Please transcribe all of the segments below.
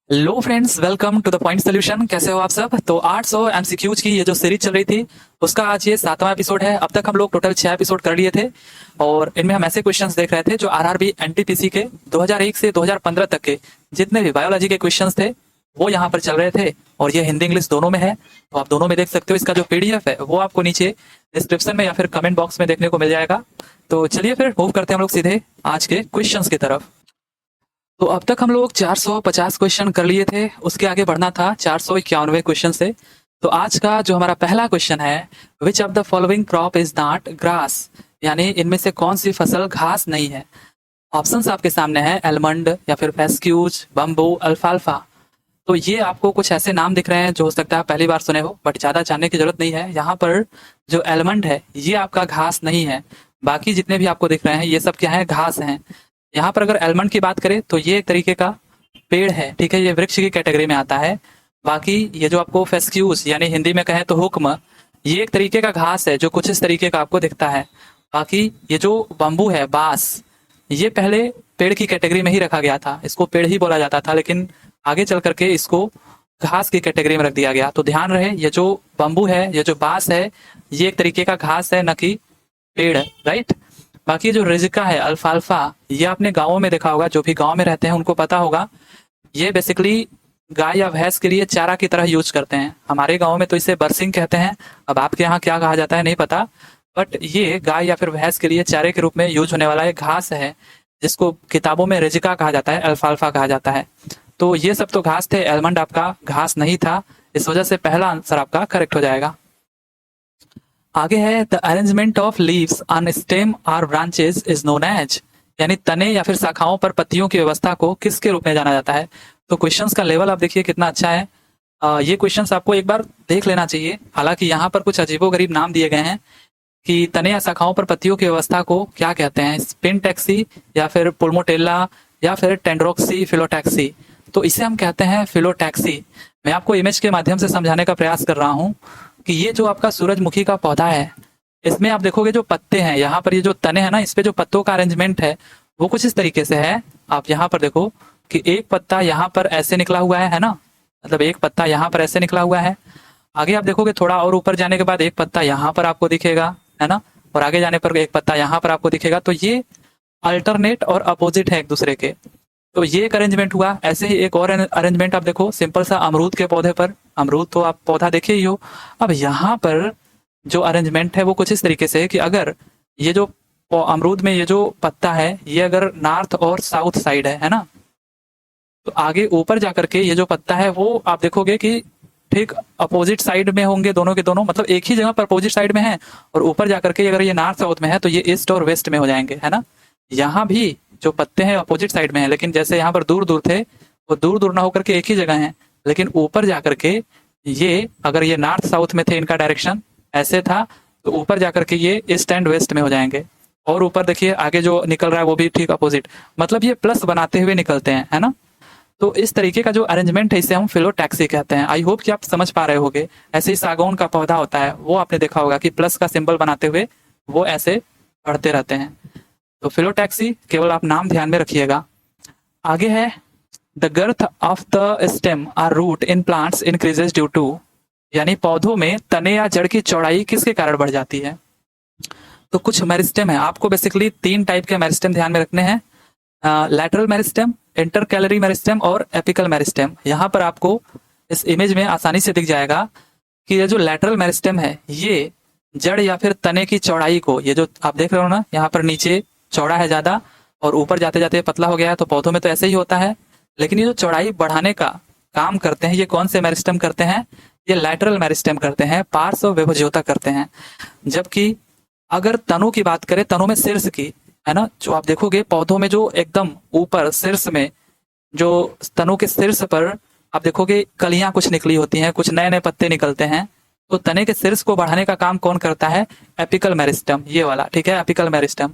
Hello friends, welcome to the point solution. कैसे हो आप सब? तो 800 एमसीक्यूज की ये जो सीरीज चल रही थी उसका आज ये 7वां एपिसोड है। अब तक हम लोग टोटल 6 एपिसोड कर लिए थे और इनमें हम ऐसे क्वेश्चंस देख रहे थे जो आरआरबी एनटीपीसी के 2001 से 2015 तक के जितने भी बायोलॉजी के क्वेश्चंस थे वो यहाँ पर चल रहे थे और ये हिंदी इंग्लिश दोनों में है, तो आप दोनों में देख सकते हो। इसका जो पीडीएफ है वो आपको नीचे डिस्क्रिप्शन में या फिर कमेंट बॉक्स में देखने को मिल जाएगा। तो चलिए फिर मूव करते हैं हम लोग सीधे आज के क्वेश्चंस की तरफ। तो अब तक हम लोग 450 क्वेश्चन कर लिए थे, उसके आगे बढ़ना था 491 क्वेश्चन से। तो आज का जो हमारा पहला क्वेश्चन है, विच of the following crop is not grass, यानी इनमें से कौन सी फसल घास नहीं है। ऑप्शंस आपके सामने है, एलमंड या फिर फेस्क्यूज, बम्बू, अल्फाल्फा। तो ये आपको कुछ ऐसे नाम दिख रहे हैं जो हो सकता है पहली बार सुने हो, बट ज्यादा जानने की जरूरत नहीं है। यहाँ पर जो एलमंड है ये आपका घास नहीं है, बाकी जितने भी आपको दिख रहे हैं ये सब क्या है, घास हैं। यहाँ पर अगर एलमंड की बात करें तो ये एक तरीके का पेड़ है, ठीक है, ये वृक्ष की कैटेगरी में आता है। बाकी ये जो आपको फेस्क्यूस यानी हिंदी में कहें तो हुक्म, ये एक तरीके का घास है जो कुछ इस तरीके का आपको दिखता है। बाकी ये जो बम्बू है, बांस, ये पहले पेड़ की कैटेगरी में ही रखा गया था, इसको पेड़ ही बोला जाता था, लेकिन आगे चल करके इसको घास की कैटेगरी में रख दिया गया। तो ध्यान रहे, ये जो बम्बू है, ये जो बांस है, ये एक तरीके का घास है, न कि पेड़, राइट। बाकी जो रिजिका है, अल्फाल्फा, ये आपने गाँवों में देखा होगा, जो भी गाँव में रहते हैं उनको पता होगा। ये बेसिकली गाय या भैंस के लिए चारा की तरह यूज करते हैं। हमारे गाँव में तो इसे बरसिंग कहते हैं, अब आपके यहाँ क्या कहा जाता है नहीं पता, बट ये गाय या फिर भैंस के लिए चारे के रूप में यूज होने वाला एक घास है, जिसको किताबों में रिजिका कहा जाता है, अल्फाल्फा कहा जाता है। तो ये सब तो घास थे, एलमंड आपका घास नहीं था, इस वजह से पहला आंसर आपका करेक्ट हो जाएगा। आगे है, the arrangement of leaves on stem और ब्रांचेस इज नोन एज, यानी तने या फिर शाखाओं पर पत्तियों की व्यवस्था को किसके रूप में जाना जाता है। तो क्वेश्चंस का लेवल आप देखिए कितना अच्छा है। ये क्वेश्चंस आपको एक बार देख लेना चाहिए। हालांकि यहाँ पर कुछ अजीबोगरीब नाम दिए गए हैं कि तने या शाखाओं पर पत्तियों की व्यवस्था को क्या कहते हैं, स्पिनटैक्सी या फिर पुल्मोटेला या फिर टेंड्रोक्सी फिलोटैक्सी। तो इसे हम कहते हैं फिलोटैक्सी। मैं आपको इमेज के माध्यम से समझाने का प्रयास कर रहा हूँ कि ये जो आपका सूरजमुखी का पौधा है, इसमें आप देखोगे जो पत्ते हैं, यहाँ पर ये जो तने हैं ना, इस पे जो पत्तों का अरेंजमेंट है वो कुछ इस तरीके से है। आप यहाँ पर देखो कि एक पत्ता यहाँ पर ऐसे निकला हुआ है ना, मतलब एक पत्ता यहाँ पर ऐसे निकला हुआ है। आगे आप देखोगे थोड़ा और ऊपर जाने के बाद एक पत्ता यहाँ पर आपको दिखेगा, है ना, और आगे जाने पर एक पत्ता यहाँ पर आपको दिखेगा। तो ये अल्टरनेट और अपोजिट है एक दूसरे के। तो ये एक अरेंजमेंट हुआ। ऐसे ही एक और अरेंजमेंट आप देखो, सिंपल सा अमरूद के पौधे पर, अमरूद तो आप पौधा देखे ही हो। अब यहाँ पर जो अरेंजमेंट है वो कुछ इस तरीके से है कि अगर ये जो अमरूद में ये जो पत्ता है ये अगर नॉर्थ और साउथ साइड है ना, तो आगे ऊपर जाकर के ये जो पत्ता है वो आप देखोगे कि ठीक अपोजिट साइड में होंगे दोनों के दोनों, मतलब एक ही जगह पर अपोजिट साइड में है। और ऊपर जाकर के अगर ये नॉर्थ साउथ में है तो ये ईस्ट और वेस्ट में हो जाएंगे, है ना। यहाँ भी जो पत्ते हैं अपोजिट साइड में है, लेकिन जैसे यहाँ पर दूर दूर थे वो दूर दूर ना होकर के एक ही जगह है, लेकिन ऊपर जाकर के ये अगर ये नॉर्थ साउथ में थे, इनका डायरेक्शन ऐसे था, तो ऊपर जाकर के ये ईस्ट एंड वेस्ट में हो जाएंगे। और ऊपर देखिए आगे जो निकल रहा है वो भी ठीक अपोजिट, मतलब ये प्लस बनाते हुए निकलते हैं, है ना। तो इस तरीके का जो अरेंजमेंट है इसे हम फिलोटैक्सी कहते हैं। आई होप कि आप समझ पा रहे होगे। ऐसे ही सागौन का पौधा होता है, वो आपने देखा होगा कि प्लस का सिंबल बनाते हुए वो ऐसे बढ़ते रहते हैं। तो फिलोटैक्सी केवल आप नाम ध्यान में रखिएगा। आगे है, the girth of the stem और root in plants increases due to, यानी पौधों में तने या जड़ की चौड़ाई किसके कारण बढ़ जाती है। तो कुछ मेरिस्टेम है, आपको बेसिकली 3 टाइप के मेरिस्टेम ध्यान में रखने हैं, लैटरल मेरिस्टेम, इंटरकैलरी मेरिस्टेम और एपिकल मेरिस्टेम। यहाँ पर आपको इस इमेज में आसानी से दिख जाएगा कि ये जो लैटरल मेरिस्टेम है ये जड़ या फिर तने की चौड़ाई को, ये जो आप देख रहे हो ना, यहाँ पर नीचे चौड़ा है ज्यादा और ऊपर जाते जाते पतला हो गया है, तो पौधों में तो ऐसे ही होता है। लेकिन ये जो चौड़ाई बढ़ाने का काम करते हैं ये कौन से मेरिस्टेम करते हैं, ये लैटरल मेरिस्टेम करते हैं, पार्श्व विभज्योता करते हैं। जबकि अगर तनों की बात करें, तनों में शीर्ष की, है ना, जो आप देखोगे पौधों में जो एकदम ऊपर शीर्ष में, जो तनों के शीर्ष पर आप देखोगे कलियां कुछ निकली होती हैं, कुछ नए नए पत्ते निकलते हैं। तो तने के शीर्ष को बढ़ाने का काम कौन करता है, एपिकल मेरिस्टेम, ये वाला, ठीक है, एपिकल मेरिस्टेम।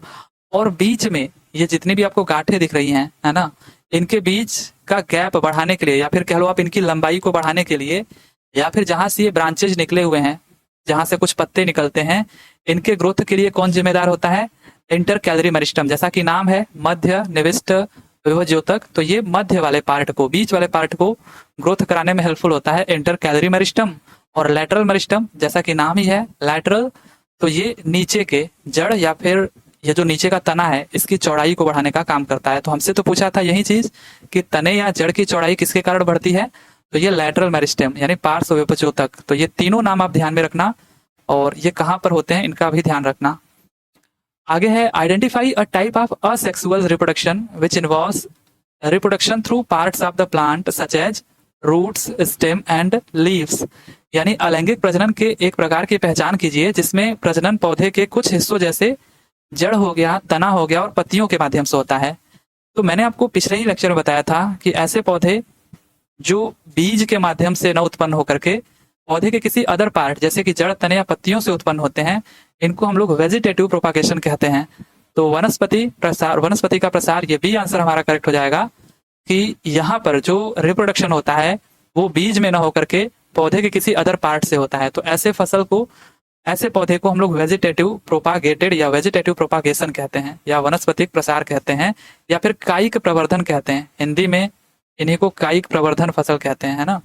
और बीच में ये जितनी भी आपको गांठें दिख रही हैं, है ना, इनके बीच का गैप बढ़ाने के लिए, या फिर कह लो आप इनकी लंबाई को बढ़ाने के लिए, या फिर जहां से ये ब्रांचेज निकले हुए हैं, जहां से कुछ पत्ते निकलते हैं, इनके ग्रोथ के लिए कौन जिम्मेदार होता है, इंटर कैलरी मेरिस्टम। जैसा कि नाम है, मध्य निविष्ट विभज्योतक, तो ये मध्य वाले पार्ट को, बीच वाले पार्ट को ग्रोथ कराने में हेल्पफुल होता है। इंटर कैलरी मेरिस्टम और लैटरल मेरिस्टम, जैसा कि नाम ही है लैटरल, तो ये नीचे के जड़ या फिर ये जो नीचे का तना है इसकी चौड़ाई को बढ़ाने का काम करता है। तो हमसे तो पूछा था यही चीज कि तने या जड़ की चौड़ाई किसके कारण बढ़ती है, तो ये लैटरल मेरिस्टम यानी पार्श्व विभज्योतक। तो ये तीनों नाम आप ध्यान में रखना और ये कहाँ पर होते हैं इनका भी ध्यान रखना। आगे है identify a type of asexual reproduction which involves reproduction through parts of the plant such as roots, stem and leaves. यानी अलैंगिक प्रजनन के एक प्रकार की पहचान कीजिए जिसमें प्रजनन पौधे के कुछ हिस्सों जैसे जड़ हो गया, तना हो गया और पत्तियों के माध्यम से होता है। तो मैंने आपको पिछले ही लेक्चर में बताया था कि ऐसे पौधे जो बीज के माध्यम से न उत्पन्न होकर के पौधे के किसी अदर पार्ट जैसे कि जड़, तने या पत्तियों से उत्पन्न होते हैं, इनको हम लोग वेजिटेटिव प्रोपागेशन कहते हैं। तो वनस्पति प्रसार, वनस्पति का प्रसार, ये भी आंसर हमारा करेक्ट हो जाएगा कि यहाँ पर जो रिप्रोडक्शन होता है वो बीज में न होकर के पौधे के किसी अदर पार्ट से होता है। तो ऐसे फसल को, ऐसे पौधे को हम लोग वेजिटेटिव प्रोपागेटेड या वेजिटेटिव प्रोपागेशन कहते हैं या वनस्पतिक प्रसार कहते हैं या फिर कायिक प्रवर्धन कहते हैं। हिंदी में इन्हीं को कायिक प्रवर्धन फसल कहते हैं, है ना।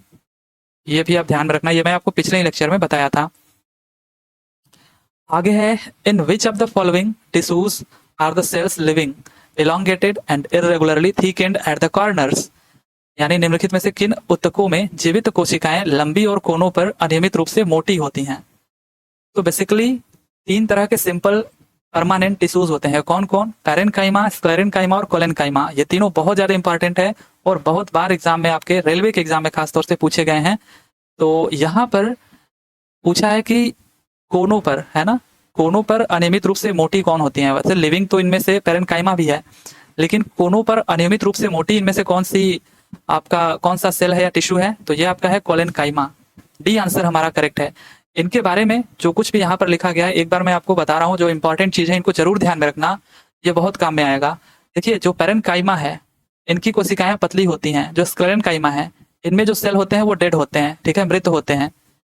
ये भी आप ध्यान में रखना, ये मैं आपको पिछले ही लेक्चर में बताया था। आगे है in which of the following tissues are the cells living elongated and irregularly thickened at the corners। यानी निम्नलिखित में से किन ऊतकों में जीवित कोशिकाएं लंबी और कोनों पर अनियमित रूप से मोटी होती हैं। तो बेसिकली तीन तरह के सिंपल परमानेंट टिश्यूज होते हैं। कौन कौन? पैरेन्काइमा, स्क्लेरेन्काइमा और कोलेन्काइमा। ये तीनों बहुत ज्यादा इंपॉर्टेंट है और बहुत बार एग्जाम में, आपके रेलवे के एग्जाम में खासतौर से पूछे गए हैं। तो यहाँ पर पूछा है कि कोनों पर, है ना, कोनों पर अनियमित रूप से मोटी कौन होती हैं। वैसे लिविंग तो इनमें से पैरेन्काइमा भी है, लेकिन कोनों पर अनियमित रूप से मोटी इनमें से कौन सी, आपका कौन सा सेल है या टिश्यू है, तो ये आपका है कोलेन्काइमा। डी आंसर हमारा करेक्ट है। इनके बारे में जो कुछ भी यहाँ पर लिखा गया है एक बार मैं आपको बता रहा हूँ, जो इंपॉर्टेंट चीज है इनको जरूर ध्यान में रखना, ये बहुत काम में आएगा। देखिए जो पैरेन्काइमा है इनकी कोशिकाएं पतली होती हैं, जो स्क्लेरेन्काइमा है इनमें जो सेल होते हैं वो डेड होते हैं, ठीक है, मृत होते हैं।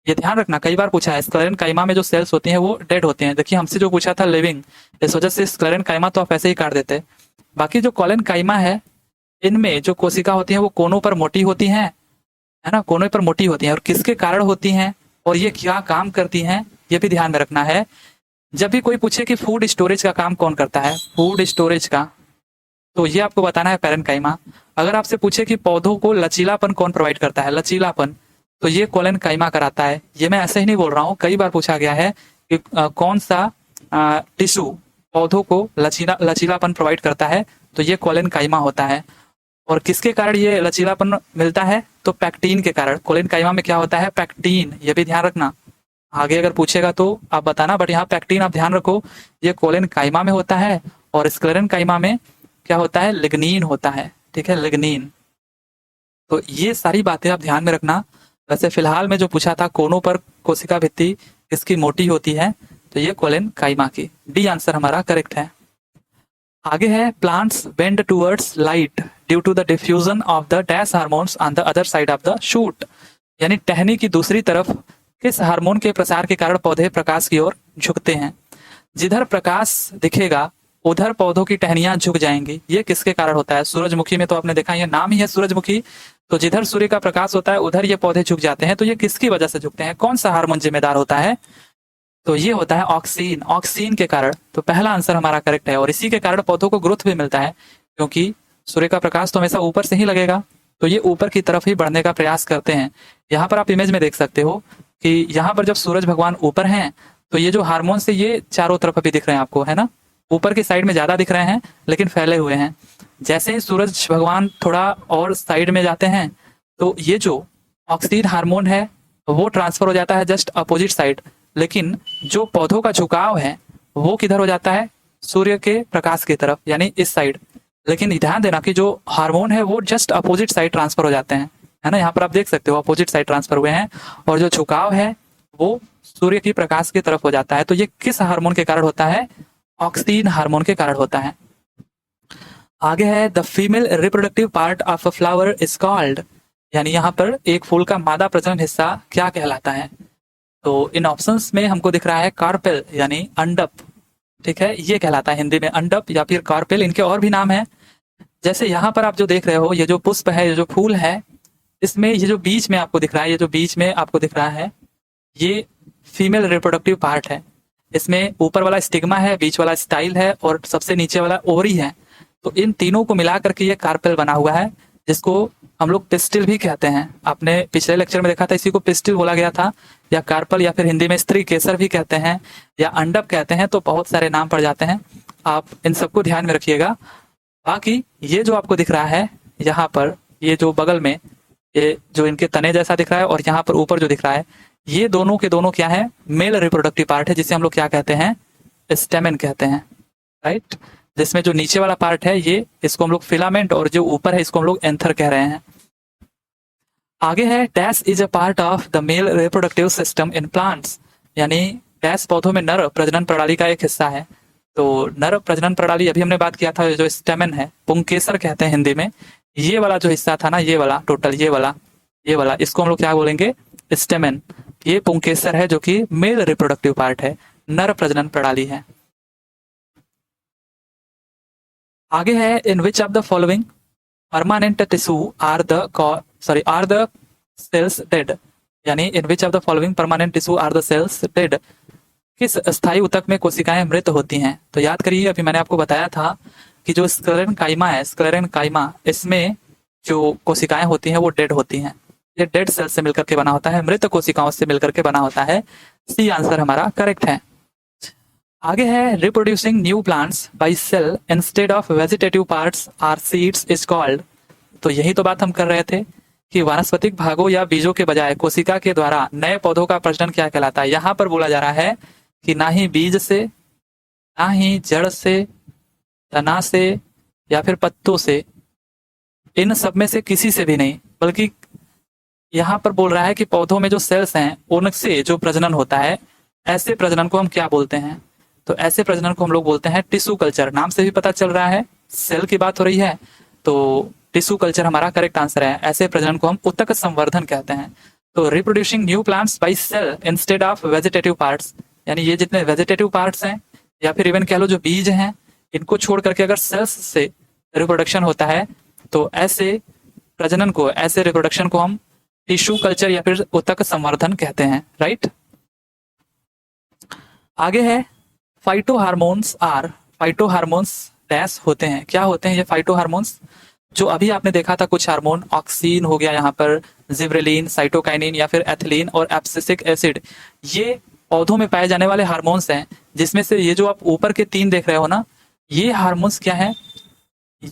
ये ध्यान रखना, कई बार पूछा है स्क्लेरेन्काइमा में जो सेल्स होती हैं वो डेड होते हैं। देखिए हमसे जो पूछा था लिविंग, इस वजह से स्क्लेरेन्काइमा तो आप ऐसे ही काट देते। बाकी जो कोलेन्काइमा है इनमें जो कोशिका होती हैं वो कोनों पर मोटी होती हैं, है ना, कोनों पर मोटी होती हैं। और किसके कारण होती हैं और ये क्या काम करती हैं ये भी ध्यान में रखना है। जब भी कोई पूछे कि फूड स्टोरेज का काम कौन करता है, फूड स्टोरेज का, तो ये आपको बताना है पैरेन्काइमा। अगर आपसे पूछे कि पौधों को लचीलापन कौन प्रोवाइड करता है, लचीलापन, तो ये कोलेन्काइमा कराता है। ये मैं ऐसे ही नहीं बोल रहा हूँ, कई बार पूछा गया है कि कौन सा टिश्यू पौधों को लचीलापन प्रोवाइड करता है, तो ये कोलेन्काइमा होता है। और किसके कारण ये लचीलापन मिलता है, तो पैक्टीन के कारण। कोलेन्काइमा में क्या होता है, पैक्टीन, ये भी ध्यान रखना। आगे अगर पूछेगा तो आप बताना, बट यहाँ पैक्टीन आप ध्यान रखो, ये कोलेन्काइमा में होता है। और स्क्लेरेन्काइमा में क्या होता है, लिग्नीन होता है, ठीक है, लिग्नीन। तो ये सारी बातें आप ध्यान में रखना। वैसे फिलहाल में जो पूछा था कोनों पर कोशिका भित्ति किसकी मोटी होती है, तो ये कोलेन्काइमा की। डी आंसर हमारा करेक्ट है। आगे है plants bend towards light due to the diffusion of the dash hormones on the other side of the shoot. यानी टहनी की दूसरी तरफ किस हार्मोन के प्रसार के कारण पौधे प्रकाश की ओर झुकते हैं। जिधर प्रकाश दिखेगा उधर पौधों की टहनियां झुक जाएंगी। ये किसके कारण होता है? सूरजमुखी में तो आपने देखा, ये नाम ही है सूरजमुखी, तो जिधर सूर्य का प्रकाश होता है उधर ये पौधे झुक जाते हैं। तो ये किसकी वजह से झुकते हैं, कौन सा हार्मोन जिम्मेदार होता है, तो ये होता है ऑक्सीन, ऑक्सीन के कारण। तो पहला आंसर हमारा करेक्ट है। और इसी के कारण पौधों को ग्रोथ भी मिलता है, क्योंकि सूर्य का प्रकाश तो हमेशा ऊपर से ही लगेगा, तो ये ऊपर की तरफ ही बढ़ने का प्रयास करते हैं। यहाँ पर आप इमेज में देख सकते हो कि यहाँ पर जब सूरज भगवान ऊपर हैं तो ये जो हार्मोन से ये चारों तरफ अभी दिख रहे हैं आपको, है ना, ऊपर की साइड में ज्यादा दिख रहे हैं लेकिन फैले हुए हैं। जैसे ही सूरज भगवान थोड़ा और साइड में जाते हैं तो ये जो ऑक्सीन हार्मोन है वो ट्रांसफर हो जाता है जस्ट अपोजिट साइड, लेकिन जो पौधों का झुकाव है वो किधर हो जाता है, सूर्य के प्रकाश की तरफ, यानी इस साइड। लेकिन ध्यान देना कि जो हार्मोन है वो जस्ट अपोजिट साइड ट्रांसफर हो जाते हैं, है ना, यहाँ पर आप देख सकते हो अपोजिट साइड ट्रांसफर हुए हैं, और जो झुकाव है वो सूर्य की प्रकाश की तरफ हो जाता है। तो ये किस हार्मोन के कारण होता है, ऑक्सीन हार्मोन के कारण होता है। आगे है the female reproductive part of a flower is called, यानी यहाँ पर एक फूल का मादा प्रजनन हिस्सा क्या कहलाता है। तो इन ऑप्शंस में हमको दिख रहा है कार्पेल यानी अंडप, ठीक है, ये कहलाता है हिंदी में अंडप या फिर कार्पेल। इनके और भी नाम है, जैसे यहाँ पर आप जो देख रहे हो, ये जो पुष्प है, ये जो फूल है, इसमें ये जो बीच में आपको दिख रहा है, ये जो बीच में आपको दिख रहा है, ये फीमेल रिप्रोडक्टिव पार्ट है। इसमें ऊपर वाला स्टिग्मा है, बीच वाला स्टाइल है और सबसे नीचे वाला ओवरी है। तो इन तीनों को मिला करके ये कार्पेल बना हुआ है, जिसको हम लोग पिस्टिल भी कहते हैं। आपने पिछले लेक्चर में देखा था, इसी को पिस्टिल बोला गया था, या कार्पल, या फिर हिंदी में स्त्री केसर भी कहते हैं, या अंडप कहते हैं। तो बहुत सारे नाम पड़ जाते हैं, आप इन सबको ध्यान में रखिएगा। बाकी ये जो आपको दिख रहा है यहाँ पर, ये जो बगल में ये जो इनके तने जैसा दिख रहा है, और यहाँ पर ऊपर जो दिख रहा है, ये दोनों के दोनों क्या है, मेल रिप्रोडक्टिव पार्ट है, जिसे हम लोग क्या कहते हैं, स्टेमेन कहते हैं, राइट। जिसमें जो नीचे वाला पार्ट है, ये इसको हम लोग फिलामेंट, और जो ऊपर है इसको हम लोग एंथर कह रहे हैं। आगे है dash is a part of the male reproductive system in plants, यानी डैश पौधों में नर प्रजनन प्रणाली का एक हिस्सा है। तो नर प्रजनन प्रणाली अभी हमने बात किया था, जो स्टेमेन है, पुंकेसर कहते हैं हिंदी में। ये वाला जो हिस्सा था ना, ये वाला टोटल, ये वाला इसको हम लोग क्या बोलेंगे, स्टेमेन। ये पुंकेसर है, जो कि मेल रिप्रोडक्टिव पार्ट है, नर प्रजनन प्रणाली है। आगे है in which of the following permanent tissue are the cells dead, यानी in which of the following permanent tissue are the cells dead, किस स्थायी ऊतक में कोशिकाएं मृत होती हैं। तो याद करिए, अभी मैंने आपको बताया था कि जो स्क्लेरेनकाइमा है, स्क्लेरेनकाइमा, इसमें जो कोशिकाएं होती हैं वो डेड होती हैं। ये डेड सेल से मिलकर के बना होता है, मृत कोशिकाओं से मिलकर के बना होता है। सी आंसर हमारा करेक्ट है। आगे है reproducing new plants by cell instead of vegetative parts or seeds is called. तो यही तो बात हम कर रहे थे कि वानस्पतिक भागों या बीजों के बजाय कोशिका के द्वारा नए पौधों का प्रजनन क्या कहलाता है। यहाँ पर बोला जा रहा है कि ना ही बीज से, ना ही जड़ से, तना से, या फिर पत्तों से, इन सब में से किसी से भी नहीं, बल्कि यहाँ पर बोल रहा है कि पौधों में जो सेल्स हैं उनसे जो प्रजनन होता है, ऐसे प्रजनन को हम क्या बोलते हैं। तो ऐसे प्रजनन को हम लोग बोलते हैं टिश्यू कल्चर। नाम से भी पता चल रहा है सेल की बात हो रही है, तो टिश्यू कल्चर हमारा करेक्ट आंसर है। ऐसे प्रजनन को हम उत्तक संवर्धन कहते हैं। तो reproducing new plants by cell instead of vegetative parts, यानी ये जितने वेजिटेटिव पार्ट्स हैं, या फिर इवन कह लो जो बीज हैं, इनको छोड़ करके अगर सेल्स से रिप्रोडक्शन होता है, तो ऐसे प्रजनन को, ऐसे रिप्रोडक्शन को हम टिश्यू कल्चर या फिर उत्तक संवर्धन कहते हैं, राइट। आगे है फाइटो हार्मोन्स डैश होते हैं। क्या होते हैं ये फाइटो हार्मोन्स? जो अभी आपने देखा था कुछ हार्मोन, ऑक्सीन हो गया, यहाँ पर जिब्रेलिन, साइटोकाइनिन, या फिर एथिलीन और एब्सिसिक एसिड, ये पौधों में पाए जाने वाले हार्मोन्स हैं। जिसमें से ये जो आप ऊपर के तीन देख रहे हो ना, ये हार्मोन्स क्या है,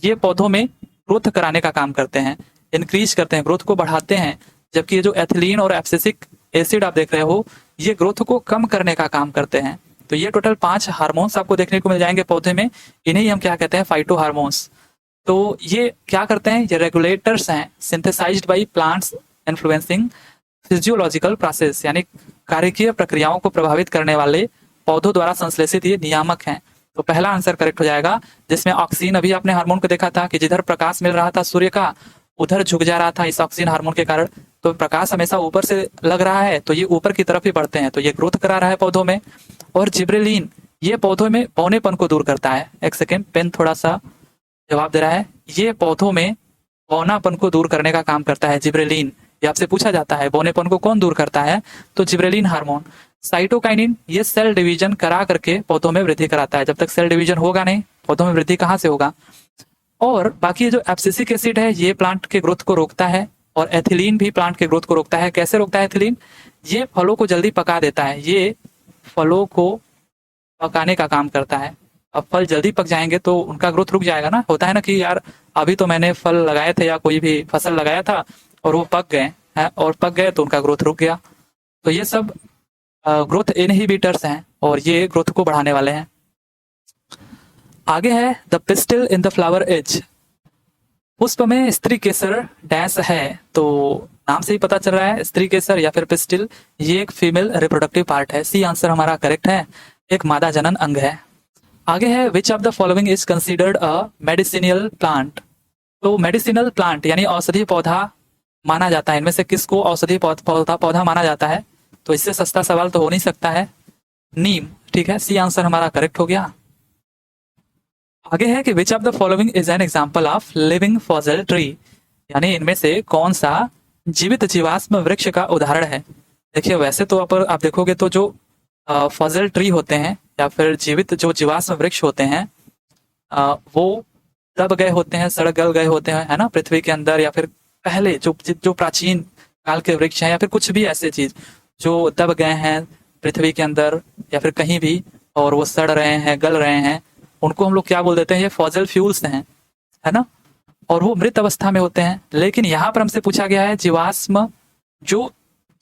ये पौधों में ग्रोथ कराने का काम करते हैं, इंक्रीज करते हैं, ग्रोथ को बढ़ाते हैं। जबकि ये जो एथिलीन और एब्सिसिक एसिड आप देख रहे हो, ये ग्रोथ को कम करने का काम करते हैं। तो ये टोटल 5 हार्मोन्स आपको देखने को मिल जाएंगे पौधे में, इन्हें हम क्या कहते हैं, फाइटो हार्मोन्स। तो ये क्या करते हैं, ये रेगुलेटर्स हैं, synthesised by plants influencing physiological process, यानी कार्यकीय प्रक्रियाओं को प्रभावित करने वाले पौधों द्वारा संश्लेषित ये नियामक हैं। तो पहला आंसर करेक्ट हो जाएगा, जिसमें ऑक्सीन, अभी आपने हार्मोन को देखा था कि जिधर प्रकाश मिल रहा था सूर्य का, उधर झुक जा रहा था इस ऑक्सीन हार्मोन के कारण। तो प्रकाश हमेशा ऊपर से लग रहा है, तो ये ऊपर की तरफ ही बढ़ते हैं, तो ये ग्रोथ करा रहा है पौधों में। और जिब्रेलिन, ये पौधों में बौनेपन को दूर करता है। एक सेकेंड, पेन थोड़ा सा जवाब दे रहा है। ये पौधों में बौनापन को दूर करने का काम करता है जिब्रेलिन। ये आपसे पूछा जाता है बौनेपन को कौन दूर करता है, तो जिब्रेलिन हार्मोन। साइटोकाइनिन, ये सेल डिवीजन करा करके पौधों में वृद्धि कराता है। जब तक सेल डिवीजन होगा नहीं, पौधों में वृद्धि कहाँ से होगा। और बाकी जो एब्सिसिक एसिड है, ये प्लांट के ग्रोथ को रोकता है, और एथिलीन भी प्लांट के ग्रोथ को रोकता है। कैसे रोकता है एथिलीन? ये फलों को जल्दी पका देता है, ये फलों को पकाने का काम करता है। अब फल जल्दी पक जाएंगे तो उनका ग्रोथ रुक जाएगा ना। होता है ना कि यार अभी तो मैंने फल लगाए थे या कोई भी फसल लगाया था और वो पक गए हैं, और पक गए तो उनका ग्रोथ रुक गया। तो ये सब ग्रोथ इनहिबिटर्स हैं, और ये ग्रोथ को बढ़ाने वाले हैं। आगे है the pistil in the flower as. पुष्प में स्त्री केसर डैश है, तो नाम से ही पता चल रहा है स्त्री केसर या फिर पिस्टिल, ये एक फीमेल रिप्रोडक्टिव पार्ट है। सी आंसर हमारा करेक्ट है, एक मादा जनन अंग है। आगे है विच of the following is considered a medicinal plant. तो मेडिसिनल प्लांट यानी औषधि पौधा माना जाता है, इनमें से किसको औषधि पौधा माना जाता है? तो इससे सस्ता सवाल तो हो नहीं सकता है, नीम। ठीक है, सी आंसर हमारा करेक्ट हो गया। आगे है कि विच of the following is an example of living fossil tree, यानी इनमें से कौन सा जीवित जीवाश्म वृक्ष का उदाहरण है। देखिए वैसे तो आप देखोगे तो जो फॉसिल ट्री होते हैं या फिर जीवित जो जीवाश्म वृक्ष होते हैं वो दब गए होते हैं, सड़ गल गए होते हैं, है ना, पृथ्वी के अंदर, या फिर पहले जो जो प्राचीन काल के वृक्ष हैं या फिर कुछ भी ऐसे चीज जो दब गए हैं पृथ्वी के अंदर या फिर कहीं भी और वो सड़ रहे हैं, गल रहे हैं, उनको हम लोग क्या बोल देते हैं, ये फॉसिल फ्यूल्स हैं, है ना, और वो मृत अवस्था में होते हैं। लेकिन यहाँ पर हमसे पूछा गया है जीवाश्म जो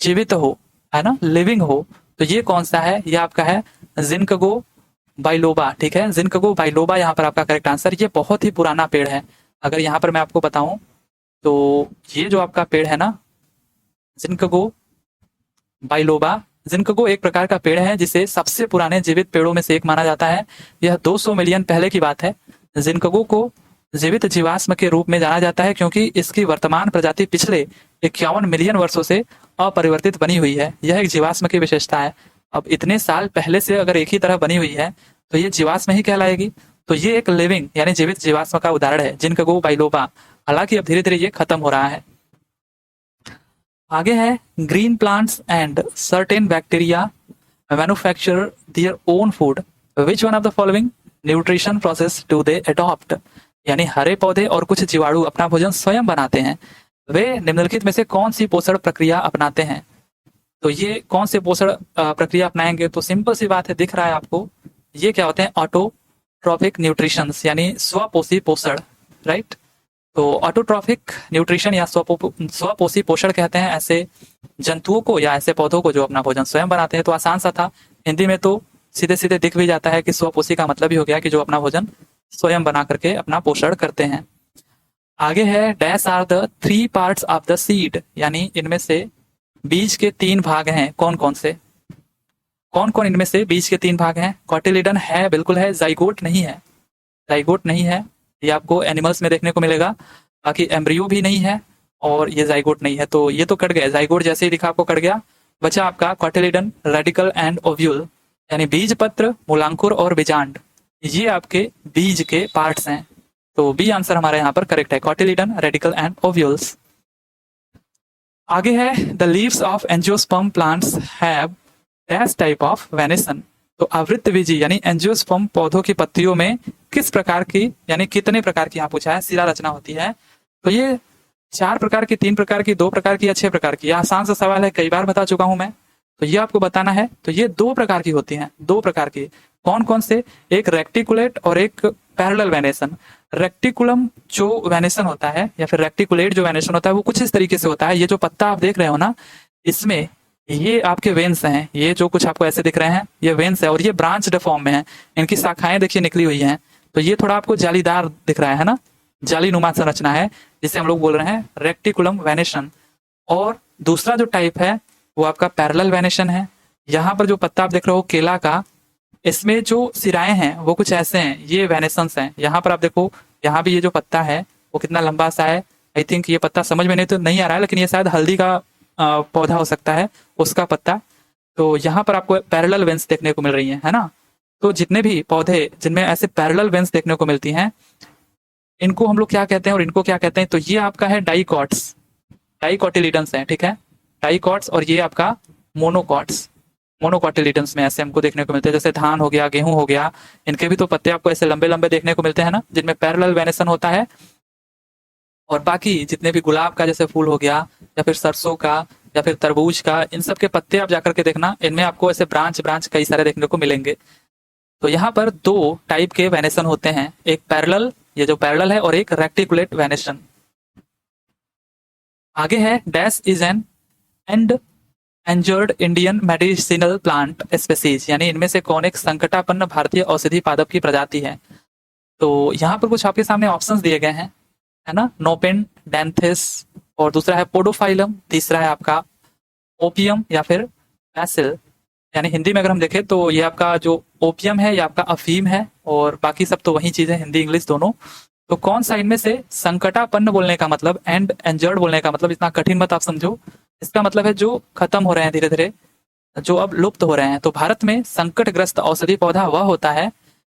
जीवित हो, है ना, लिविंग हो, तो ये कौन सा है, ये आपका है जिनकगो बाइलोबा। ठीक है, जिनकगो बाइलोबा यहाँ पर आपका करेक्ट आंसर। ये बहुत ही पुराना पेड़ है। अगर यहाँ पर मैं आपको बताऊं तो ये जो आपका पेड़ है ना, जिनकगो बाइलोबा, जिनकगो एक प्रकार का पेड़ है जिसे सबसे पुराने जीवित पेड़ों में से एक माना जाता है। यह 200 मिलियन पहले की बात है। जिनकगो को जीवित जीवाश्म के रूप में जाना जाता है क्योंकि इसकी वर्तमान प्रजाति पिछले 51 मिलियन वर्षों से अपरिवर्तित बनी हुई है। यह एक जीवाश्म की विशेषता है। अब इतने साल पहले से अगर एक ही तरह बनी हुई है तो ये जीवाश्म ही कहलाएगी। तो ये एक लिविंग यानी जीवित जीवाश्म का उदाहरण है, जिनकगो बाइलोबा। हालांकि अब धीरे धीरे ये खत्म हो रहा है। आगे है green plants and certain bacteria manufacture their own food, which one of the following nutrition process do they adopt, यानी हरे पौधे और कुछ जीवाणु अपना भोजन स्वयं बनाते हैं, वे निम्नलिखित में से कौन सी पोषण प्रक्रिया अपनाते हैं। तो ये कौन से पोषण प्रक्रिया अपनाएंगे, तो सिंपल सी बात है, दिख रहा है आपको, ये क्या होते हैं, ऑटोट्रॉफिक न्यूट्रिशन यानी स्वपोषी पोषण, राइट। तो ऑटोट्रॉफिक न्यूट्रिशन या स्वपोषी पोषण कहते हैं ऐसे जंतुओं को या ऐसे पौधों को जो अपना भोजन स्वयं बनाते हैं। तो आसान सा था, हिंदी में तो सीधे सीधे दिख भी जाता है कि स्वपोषी का मतलब ही हो गया कि जो अपना भोजन स्वयं बना करके अपना पोषण करते हैं। आगे है dash are the 3 parts of the seed, यानी इनमें से बीज के 3 भाग हैं, कौन कौन से, कौन कौन इनमें से बीज के 3 भाग हैं। कॉटिलिडन है, बिल्कुल है। जाइगोट नहीं है, जाइगोट नहीं है, ये आपको एनिमल्स में देखने को मिलेगा। बाकी एम्ब्रियो भी नहीं है और ये जाइगोट नहीं है। तो ये तो कट गया, जाइगोट जैसे ही दिखा आपको कट गया। बचा आपका कॉटिलिडन, रेडिकल एंड ओव्यूल, यानी बीज पत्र, मूलांकुर और बीजांड, ये आपके बीज के पार्ट्स हैं। तो बी आंसर हमारे यहाँ पर करेक्ट है, कॉटिलिडन, रेडिकल एंड ओव्यूल्स। आगे है the leaves of angiosperm plants have dash type of venation. तो आवृतबीजी यानी एंजियोस्पर्म पौधों की पत्तियों में किस प्रकार की यानी कितने प्रकार की, यहाँ पूछा है, शिरा रचना होती है। तो ये 4 प्रकार की, 3 प्रकार की, 2 प्रकार की या 6 प्रकार की। आसान सा सवाल है, कई बार बता चुका हूं मैं, तो ये आपको बताना है। तो ये 2 प्रकार की होती हैं, 2 प्रकार की। कौन कौन से, एक रेक्टिकुलेट और एक पैरेलल वेनेसन। रेक्टिकुलम जो वेनेसन होता है या फिर रेक्टिकुलेट जो वेनेसन होता है वो कुछ इस तरीके से होता है। ये जो पत्ता आप देख रहे हो ना, इसमें ये आपके वेन्स हैं, ये जो कुछ आपको ऐसे दिख रहे हैं ये वेन्स है और ये ब्रांच फॉर्म में है, इनकी शाखाएं देखिए निकली हुई हैं। तो ये थोड़ा आपको जालीदार दिख रहा है ना, जाली नुमा संरचना है, जिसे हम लोग बोल रहे हैं रेक्टिकुलम वेनेसन। और दूसरा जो टाइप है वो आपका पैरेलल वेनेसन है। यहाँ पर जो पत्ता आप देख रहे हो केला का, इसमें जो सिराएं हैं वो कुछ ऐसे हैं, ये वेनेसन्स हैं। यहाँ पर आप देखो, यहाँ भी ये जो पत्ता है वो कितना लंबा सा है। आई थिंक ये पत्ता समझ में नहीं आ रहा है, लेकिन ये शायद हल्दी का पौधा हो सकता है, उसका पत्ता। तो यहाँ पर आपको पैरेलल वेन्स देखने को मिल रही है ना। तो जितने भी पौधे जिनमें ऐसे पैरेलल वेन्स देखने को मिलती हैं, इनको हम लोग क्या कहते हैं और इनको क्या कहते हैं, तो ये आपका है डाइकॉट्स, डाइकॉटिलिडन्स है, ठीक है, डाइकॉट्स। और ये आपका मोनोकॉट्स, मोनोकॉटिलिडन्स में ऐसे हमको देखने को मिलते हैं। जैसे धान हो गया, गेहूं हो गया, इनके भी तो पत्ते आपको ऐसे लंबे लंबे देखने को मिलते हैं ना, जिनमें पैरेलल वेनेसन होता है। और बाकी जितने भी गुलाब का जैसे फूल हो गया या फिर सरसों का या फिर तरबूज का, इन सब के पत्ते आप जाकर के देखना, इनमें आपको ऐसे ब्रांच ब्रांच कई सारे देखने को मिलेंगे। तो यहाँ पर 2 टाइप के वेनेसन होते हैं, एक पैरेलल, ये जो पैरेलल है, और एक रेक्टिकुलेट वेनेसन। आगे है dash is an endangered Indian medicinal plant species, यानी इनमें से कौन एक संकटापन्न भारतीय औषधि पादप की प्रजाति है। तो यहाँ पर कुछ आपके सामने ऑप्शंस दिए गए हैं, है ना, नोपेन, डेंथिस, और दूसरा है पोडोफाइलम, तीसरा है आपका ओपियम या फिर पैसिल। यानी हिंदी में अगर हम देखें तो ये आपका जो ओपियम है ये आपका अफीम है, और बाकी सब तो वही चीज है, हिंदी इंग्लिश दोनों। तो कौन सा इनमें से संकटापन्न बोलने का मतलब, एंड एंजर्ड बोलने का मतलब, इतना कठिन मत आप समझो, इसका मतलब है जो खत्म हो रहे हैं धीरे धीरे, जो अब लुप्त हो रहे हैं। तो भारत में संकटग्रस्त औषधि पौधा वह होता है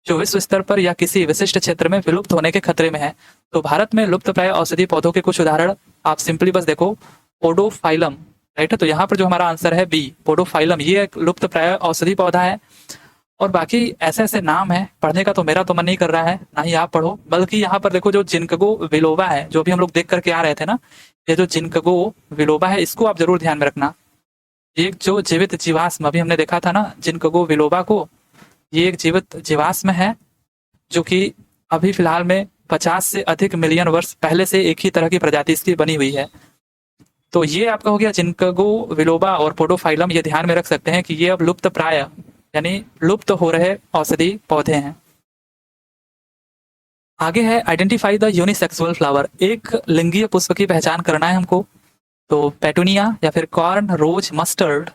जो विश्व स्तर पर या किसी विशिष्ट क्षेत्र में विलुप्त होने के खतरे में है। तो भारत में लुप्त प्राय औषधि पौधों के कुछ उदाहरण आप सिंपली बस देखो, पोडोफाइलम, राइट है। तो यहाँ पर जो हमारा आंसर है बी, पोडोफाइलम, ये एक लुप्त प्राय औषधि पौधा है। और बाकी ऐसे ऐसे नाम है, पढ़ने का तो मेरा तो मन नहीं कर रहा है, ना ही आप पढ़ो। बल्कि यहाँ पर देखो, जो जिनकगो बिलोबा है, जो भी हम लोग देख करके आ रहे थे ना, ये जो जिनकगो बिलोबा है, इसको आप जरूर ध्यान में रखना। एक जो जीवित जीवाश्म अभी हमने देखा था ना जिनकगो बिलोबा को, ये एक जीवित जीवाश्म है जो कि अभी फिलहाल में 50 से अधिक मिलियन वर्ष पहले से एक ही तरह की प्रजाति इसकी बनी हुई है। तो ये आपका हो गया जिनकगो बिलोबा और पोडोफाइलम, ये ध्यान में रख सकते हैं कि ये अब लुप्त प्राय यानी लुप्त हो रहे औषधि पौधे हैं। आगे है आइडेंटिफाई द यूनिसेक्सुअल फ्लावर, एक लिंगीय पुष्प की पहचान करना है हमको। तो पेटूनिया या फिर कॉर्न, रोज, मस्टर्ड।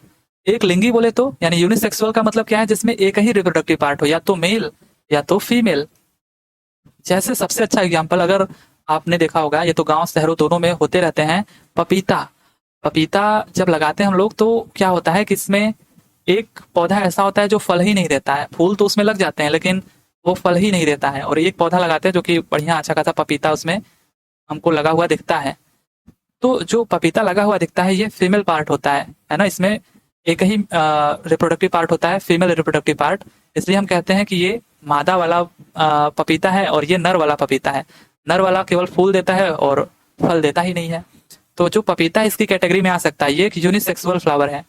एक लिंगी बोले तो यानी यूनिसेक्सुअल का मतलब क्या है, जिसमें एक ही रिप्रोडक्टिव पार्ट हो, या तो मेल या तो फीमेल। जैसे सबसे अच्छा एग्जाम्पल अगर आपने देखा होगा, ये तो गांव शहरों दोनों में होते रहते हैं, पपीता। पपीता जब लगाते हैं हम लोग तो क्या होता है कि इसमें एक पौधा ऐसा होता है जो फल ही नहीं देता है, फूल तो उसमें लग जाते हैं लेकिन वो फल ही नहीं देता है। और एक पौधा लगाते हैं जो कि बढ़िया अच्छा खासा पपीता उसमें हमको लगा हुआ दिखता है। तो जो पपीता लगा हुआ दिखता है ये फीमेल पार्ट होता है ना, इसमें एक ही रिप्रोडक्टिव पार्ट होता है, फीमेल रिप्रोडक्टिव पार्ट। इसलिए हम कहते हैं कि ये मादा वाला पपीता है और ये नर वाला पपीता है। नर वाला केवल फूल देता है और फल देता ही नहीं है। तो जो पपीता इसकी कैटेगरी में आ सकता है, ये एक यूनिसेक्सुअल फ्लावर है।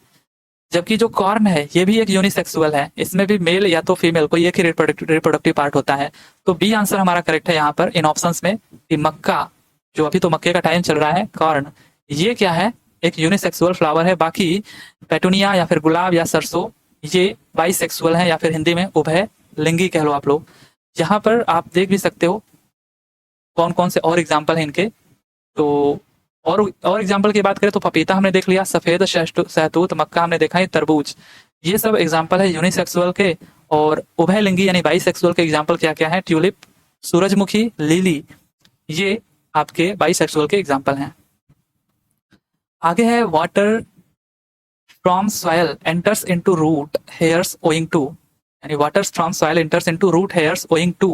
जबकि जो कॉर्न है ये भी एक यूनिसेक्सुअल है, इसमें भी मेल या तो फीमेल कोई एक ही रिप्रोडक्टिव पार्ट होता है। तो बी आंसर हमारा करेक्ट है यहाँ पर इन ऑप्शंस में कि मक्का, जो अभी तो मक्के का टाइम चल रहा है, कॉर्न, ये क्या है, एक यूनिसेक्सुअल फ्लावर है। बाकी पेटूनिया या फिर गुलाब या सरसों ये बाइसेक्सुअल है या फिर हिंदी में उभय लिंगी कह लो आप लोग। यहाँ पर आप देख भी सकते हो कौन कौन से और एग्जाम्पल है इनके। तो और एग्जाम्पल की बात करें तो पपीता हमने देख लिया, सफेद शहतूत, मक्का हमने देखा है, तरबूज, ये सब एग्जाम्पल है यूनिसेक्सुअल के। और उभय लिंगी यानी बाइसेक्सुअल के एग्जाम्पल क्या क्या है, ट्यूलिप, सूरजमुखी, लिली, ये आपके बाइसेक्सुअल के एग्जाम्पल हैं। आगे है water from soil enters into root hairs owing to, यानी water from soil enters into root hairs owing to,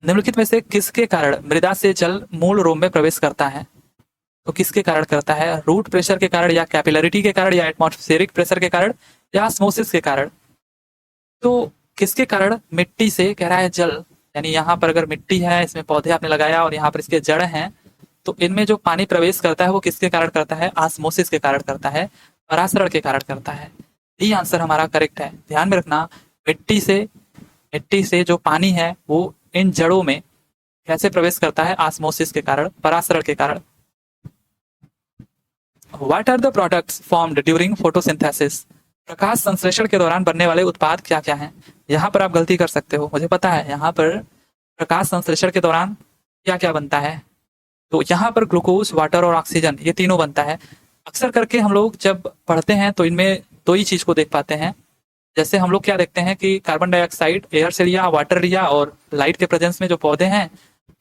निम्नलिखित में से किसके कारण मृदा से जल मूल रोम में प्रवेश करता है। तो किसके कारण करता है, रूट प्रेशर के कारण या कैपिलरिटी के कारण या एटमॉस्फेरिक प्रेशर के कारण या ऑस्मोसिस के कारण। तो किसके कारण, मिट्टी से कह रहा है जल, यानी यहाँ पर अगर मिट्टी है, इसमें पौधे आपने लगाया और यहाँ पर इसके जड़ हैं, तो इनमें जो पानी प्रवेश करता है वो किसके कारण करता है, ऑस्मोसिस के कारण करता है, परासरण के कारण करता है। ये आंसर हमारा करेक्ट है। ध्यान में रखना, मिट्टी से जो पानी है वो इन जड़ों में कैसे प्रवेश करता है, ऑस्मोसिस के कारण, परासरण के कारण। What are the products formed during photosynthesis? प्रकाश संश्लेषण के दौरान बनने वाले उत्पाद क्या क्या हैं? यहाँ पर आप गलती कर सकते हो, मुझे पता है। यहाँ पर प्रकाश संश्लेषण के दौरान क्या क्या बनता है, तो यहाँ पर ग्लूकोज, वाटर और ऑक्सीजन, ये तीनों बनता है। अक्सर करके हम लोग जब पढ़ते हैं तो इनमें दो ही चीज को देख पाते हैं। जैसे हम लोग क्या देखते हैं कि कार्बन डाइऑक्साइड एयर से लिया, वाटर लिया, और लाइट के प्रेजेंस में जो पौधे हैं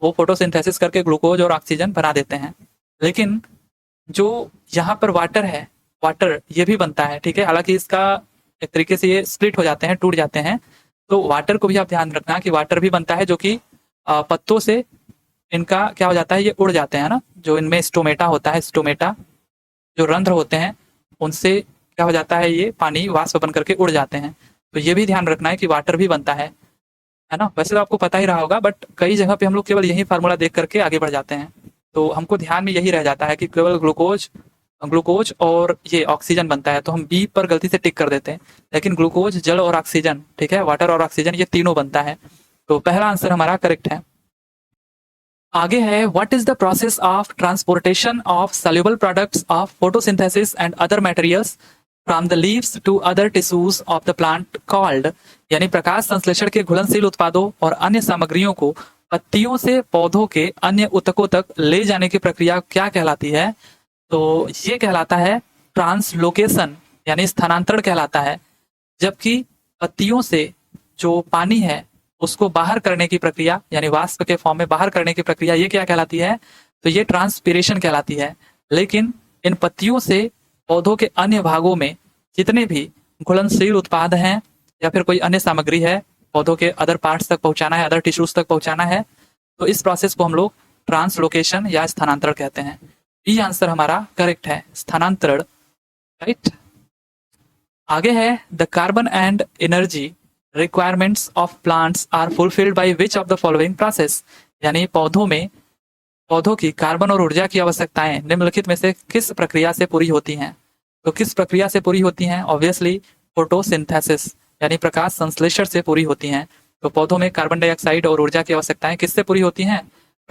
वो फोटोसिंथेसिस करके ग्लूकोज और ऑक्सीजन बना देते हैं। लेकिन जो यहाँ पर वाटर है, वाटर ये भी बनता है, ठीक है। हालांकि इसका एक तरीके से ये स्प्लिट हो जाते हैं, टूट जाते हैं। तो वाटर को भी आप ध्यान रखना कि वाटर भी बनता है, जो कि पत्तों से इनका क्या हो जाता है, ये उड़ जाते हैं ना। जो इनमें स्टोमेटा होता है, स्टोमेटा जो रंध्र होते हैं, उनसे क्या हो जाता है, ये पानी वाष्प बन करके उड़ जाते हैं। तो ये भी ध्यान रखना है कि वाटर भी बनता है ना। वैसे तो आपको पता ही रहा होगा, बट कई जगह पे हम लोग केवल यही फार्मूला देख करके आगे बढ़ जाते हैं। तो हमको ध्यान में यही रह जाता है कि केवल ग्लूकोज और ये ऑक्सीजन बनता है, तो हम बी पर गलती से टिक कर देते हैं। लेकिन ग्लूकोज, जल और ऑक्सीजन, ठीक है, वाटर और ऑक्सीजन, ये तीनों बनता है। तो पहला आंसर हमारा करेक्ट है। आगे है what is the process of transportation of soluble products of photosynthesis and other materials from the leaves to other tissues of the plant called, यानी प्रकाश संश्लेषण के घुलनशील उत्पादों और अन्य सामग्रियों को पत्तियों से पौधों के अन्य ऊतकों तक ले जाने की प्रक्रिया क्या कहलाती है। तो ये कहलाता है ट्रांसलोकेशन, यानी स्थानांतरण कहलाता है। जबकि पत्तियों से जो पानी है उसको बाहर करने की प्रक्रिया, यानी वाष्प के फॉर्म में बाहर करने की प्रक्रिया, ये क्या कहलाती है, तो ये ट्रांसपीरेशन कहलाती है। लेकिन इन पत्तियों से पौधों के अन्य भागों में जितने भी घुलनशील उत्पाद हैं या फिर कोई अन्य सामग्री है, पौधों के अदर पार्ट्स तक पहुंचाना है, अदर टिश्यूज तक पहुंचाना है, तो इस प्रोसेस को हम लोग ट्रांसलोकेशन या स्थानांतरण कहते हैं। ये आंसर हमारा करेक्ट है, स्थानांतरण, राइट। आगे है the carbon and energy requirements of plants are fulfilled by which of the following process, यानी पौधों की कार्बन और ऊर्जा की आवश्यकताएं निम्नलिखित में से किस प्रक्रिया से पूरी होती हैं। तो किस प्रक्रिया से पूरी होती हैं? ऑब्वियसली फोटोसिंथेसिस यानी प्रकाश संश्लेषण से पूरी होती हैं। तो पौधों में कार्बन डाइऑक्साइड और ऊर्जा की आवश्यकताएं किससे पूरी होती हैं?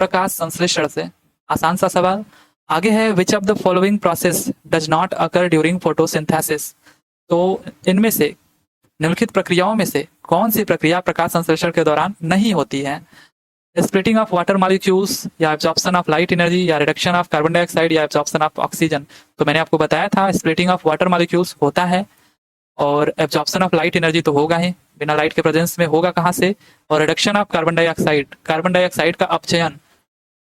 प्रकाश संश्लेषण से। आसान सा सवाल। आगे है विच of the following process does not occur during photosynthesis, तो इनमें से निम्नलिखित प्रक्रियाओं में से कौन सी प्रक्रिया प्रकाश संश्लेषण के दौरान नहीं होती है? स्प्लिटिंग ऑफ वाटर मॉलिक्यूल्स, या एब्जॉर्प्शन ऑफ लाइट एनर्जी, या रिडक्शन ऑफ कार्बन डाइऑक्साइड, या एब्जॉर्प्शन ऑफ ऑक्सीजन। तो मैंने आपको बताया था स्प्लिटिंग ऑफ वाटर मॉलिक्यूल्स होता है, और एब्जॉर्प्शन ऑफ लाइट एनर्जी तो होगा ही, बिना लाइट के प्रेजेंस में होगा कहाँ से। और रिडक्शन ऑफ कार्बन डाइऑक्साइड का अपचयन,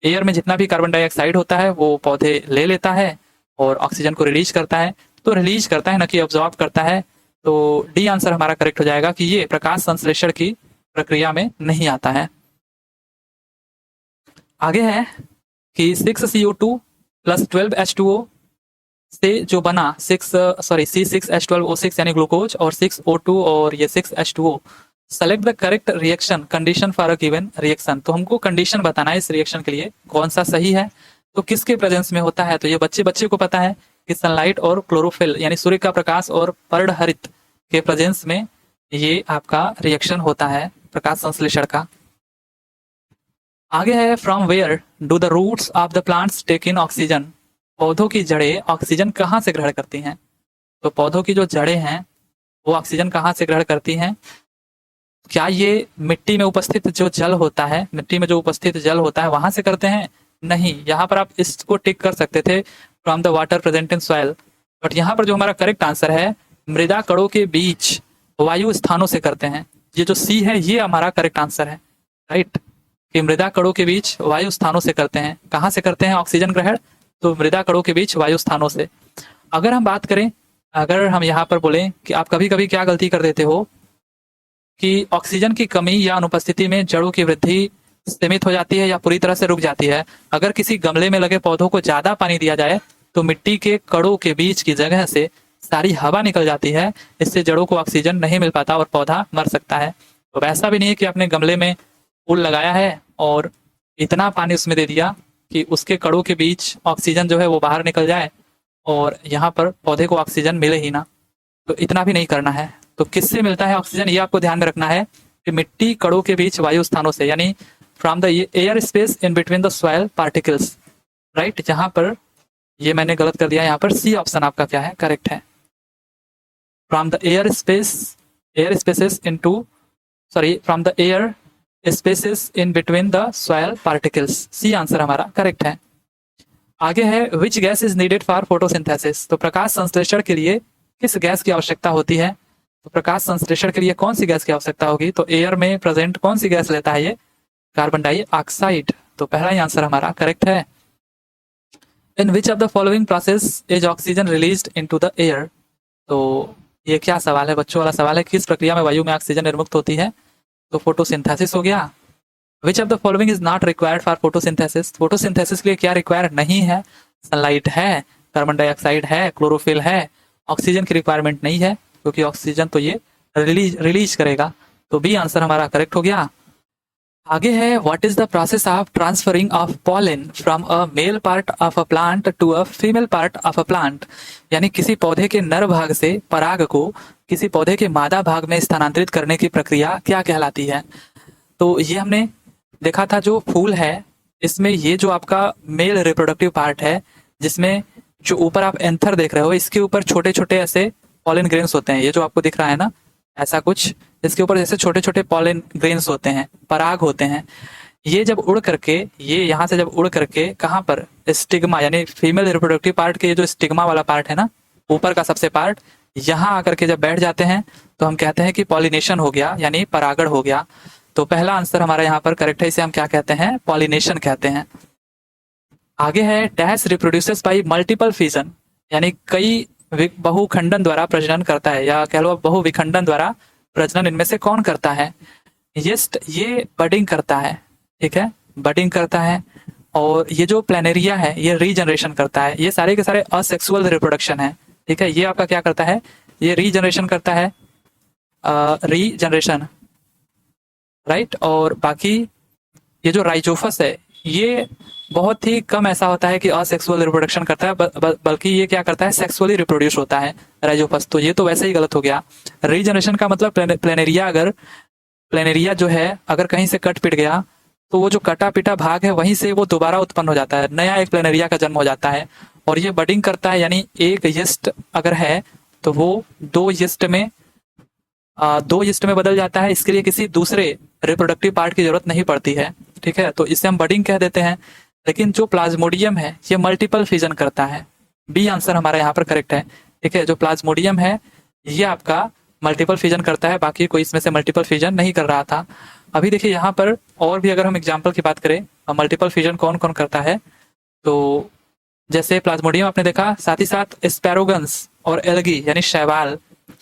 एयर में जितना भी कार्बन डाइऑक्साइड होता है वो पौधे ले लेता है और ऑक्सीजन को रिलीज करता है। तो रिलीज करता है, न कि ऑब्जॉर्ब करता है। तो डी आंसर हमारा करेक्ट हो जाएगा कि ये प्रकाश संश्लेषण की प्रक्रिया में नहीं आता है। आगे है कि 6CO2 प्लस 12H2O से जो बना C6H12O6 यानी ग्लूकोज, और 6O2 और ये 6H2O, select the correct reaction condition for a given reaction. तो हमको कंडीशन बताना है इस रिएक्शन के लिए कौन सा सही है। तो किसके प्रेजेंस में होता है? तो ये बच्चे को पता है कि सनलाइट और क्लोरोफिल यानी सूर्य का प्रकाश और पर्णहरित के प्रेजेंस में ये आपका रिएक्शन होता है प्रकाश संश्लेषण का। आगे है from where do the roots of the plants take in oxygen, पौधों की जड़ें ऑक्सीजन कहाँ से ग्रहण करती हैं? तो पौधों की जो जड़ें हैं वो ऑक्सीजन कहाँ से ग्रहण करती हैं? क्या ये मिट्टी में उपस्थित जो जल होता है, मिट्टी में जो उपस्थित जल होता है वहां से करते हैं? नहीं। यहाँ पर आप इसको टिक कर सकते थे from the water present in soil, but यहाँ पर जो हमारा करेक्ट आंसर है मृदा कणों के बीच वायु स्थानों से करते हैं। ये जो सी है ये हमारा करेक्ट आंसर है, राइट, कि मृदा कणों के बीच वायु स्थानों से करते हैं। कहाँ से करते हैं ऑक्सीजन ग्रहण? तो मृदा कणों के बीच वायु स्थानों से। अगर हम बात करें, अगर हम यहाँ पर बोलें कि आप कभी कभी क्या गलती कर देते हो कि ऑक्सीजन की कमी या अनुपस्थिति में जड़ों की वृद्धि सीमित हो जाती है या पूरी तरह से रुक जाती है। अगर किसी गमले में लगे पौधों को ज्यादा पानी दिया जाए तो मिट्टी के कणों के बीच की जगह से सारी हवा निकल जाती है, इससे जड़ों को ऑक्सीजन नहीं मिल पाता और पौधा मर सकता है। तो वैसा भी नहीं है कि आपने गमले में फूल लगाया है और इतना पानी उसमें दे दिया कि उसके कणों के बीच ऑक्सीजन जो है वो बाहर निकल जाए और यहाँ पर पौधे को ऑक्सीजन मिले ही ना। तो इतना भी नहीं करना है। तो किससे मिलता है ऑक्सीजन, ये आपको ध्यान में रखना है कि मिट्टी कणों के बीच वायु स्थानों से, यानी from the air space in between the soil particles, right. जहां पर ये मैंने गलत कर दिया, यहाँ पर सी ऑप्शन आपका क्या है, करेक्ट है। From the air spaces into from the air spaces in between the soil particles, C answer हमारा करेक्ट है। आगे है which gas is needed for photosynthesis, तो प्रकाश संश्लेषण के लिए किस गैस की आवश्यकता होती है? तो प्रकाश संश्लेषण के लिए कौन सी गैस की आवश्यकता होगी? तो एयर में प्रेजेंट कौन सी गैस लेता है ये? Carbon dioxide. तो पहला ही आंसर हमारा करेक्ट है। In which of the following process is oxygen released into the air, तो ये क्या सवाल है, बच्चों वाला सवाल है। किस प्रक्रिया में वायु में ऑक्सीजन निर्मुक्त होती है? तो फोटोसिंथेसिस हो गया। विच of the following is not required for photosynthesis, photosynthesis के लिए क्या रिक्वायर नहीं है? सनलाइट है, कार्बन डाइऑक्साइड है, क्लोरोफिल है, ऑक्सीजन की रिक्वायरमेंट नहीं है क्योंकि ऑक्सीजन तो ये रिलीज करेगा। तो बी आंसर हमारा करेक्ट हो गया। आगे है what is the process of transferring of pollen from a male part of a plant to a female part of a plant, यानी किसी पौधे के नर भाग से पराग को किसी पौधे के मादा भाग में स्थानांतरित करने की प्रक्रिया क्या कहलाती है? तो ये हमने देखा था, जो फूल है इसमें ये जो आपका मेल रिप्रोडक्टिव पार्ट है, जिसमें जो ऊपर आप एंथर देख रहे हो इसके ऊपर छोटे छोटे ऐसे पॉलन ग्रेन्स होते हैं। ये जो आपको दिख रहा है ना ऐसा कुछ, इसके ऊपर जैसे छोटे छोटे पॉलन ग्रेन्स होते हैं, पराग होते हैं। ये जब उड़ करके, ये यहाँ से जब उड़ करके कहाँ पर, स्टिग्मा यानी फीमेल रिप्रोडक्टिव पार्ट के ये जो स्टिग्मा वाला पार्ट है ना, ऊपर का सबसे पार्ट, यहाँ आकर के जब बैठ जाते हैं तो हम कहते हैं कि पॉलिनेशन हो गया, यानी परागण हो गया। तो पहला आंसर हमारा यहाँ पर करेक्ट है, इसे हम क्या कहते हैं, पॉलिनेशन कहते हैं। आगे है dash reproduces by multiple fission, यानी कई बहुखंडन द्वारा प्रजनन करता है, या कह लो बहुविखंडन द्वारा प्रजनन इनमें से कौन करता है? यीस्ट ये बडिंग करता है, ठीक है, बडिंग करता है। और ये जो प्लेनेरिया है ये रीजनरेशन करता है। ये सारे के सारे असेक्सुअल रिप्रोडक्शन है, ठीक है। ये आपका क्या करता है, ये रीजनरेशन करता है, रीजनरेशन, राइट। और बाकी ये जो राइजोफस है ये बहुत ही कम ऐसा होता है कि असेक्सुअल रिप्रोडक्शन करता है, बल्कि ये क्या करता है, सेक्सुअली रिप्रोड्यूस होता है राइजोफस। तो ये तो वैसे ही गलत हो गया। रीजनरेशन का मतलब प्लेनेरिया, अगर प्लेनेरिया जो है अगर कहीं से कट पिट गया तो वो जो कटा पिटा भाग है वहीं से वो दोबारा उत्पन्न हो जाता है, नया एक प्लेनेरिया का जन्म हो जाता है। और ये बडिंग करता है, यानी एक यीस्ट अगर है तो वो दो यीस्ट में बदल जाता है। इसके लिए किसी दूसरे रिप्रोडक्टिव पार्ट की जरूरत नहीं पड़ती है, ठीक है। तो इसे हम बडिंग कह देते हैं। लेकिन जो प्लाज्मोडियम है ये मल्टीपल फिजन करता है। बी आंसर हमारा यहाँ पर करेक्ट है, ठीक है। जो प्लाज्मोडियम है ये आपका मल्टीपल फिजन करता है, बाकी कोई इसमें से मल्टीपल फिजन नहीं कर रहा था। अभी देखिए यहाँ पर और भी अगर हम एग्जाम्पल की बात करें मल्टीपल फिजन कौन कौन करता है, तो जैसे प्लाज्मोडियम आपने देखा, साथ ही साथ स्पैरोगन्स और एल्गी यानी शैवाल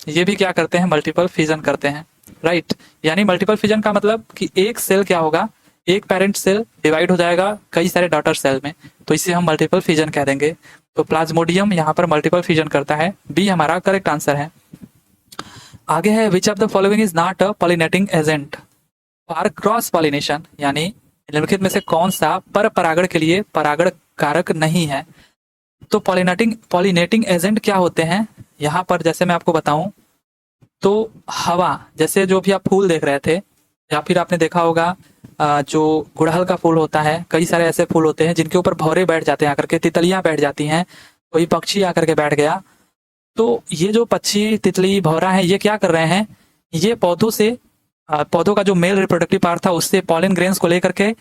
ये भी क्या करते हैं, मल्टीपल फिजन करते हैं, राइट। यानी मल्टीपल फिजन का मतलब कि एक सेल क्या होगा, एक पेरेंट सेल डिवाइड हो जाएगा कई सारे डॉटर सेल में, तो इसे हम मल्टीपल फिजन कह देंगे। तो प्लाज्मोडियम यहाँ पर मल्टीपल फिजन करता है, बी हमारा करेक्ट आंसर है। आगे है विच of the following is not a pollinating agent for cross pollination, यानी निम्नलिखित में से कौन सा पर परागण के लिए परागण कारक नहीं है। तो पॉलिनेटिंग एजेंट क्या होते हैं, यहाँ पर जैसे मैं आपको बताऊं तो हवा, जैसे जो भी आप फूल देख रहे थे या फिर आपने देखा होगा जो गुड़हल का फूल होता है, कई सारे ऐसे फूल होते हैं जिनके ऊपर भौरे बैठ जाते हैं आकर के, तितलियां बैठ जाती हैं, कोई पक्षी आकर के बैठ गया। तो ये जो पक्षी, तितली, भौरा है ये क्या कर रहे हैं, ये पौधों से पौधों का जो मेल रिप्रोडक्टिव पार्ट था उससे पॉलन ग्रेन्स को लेकर के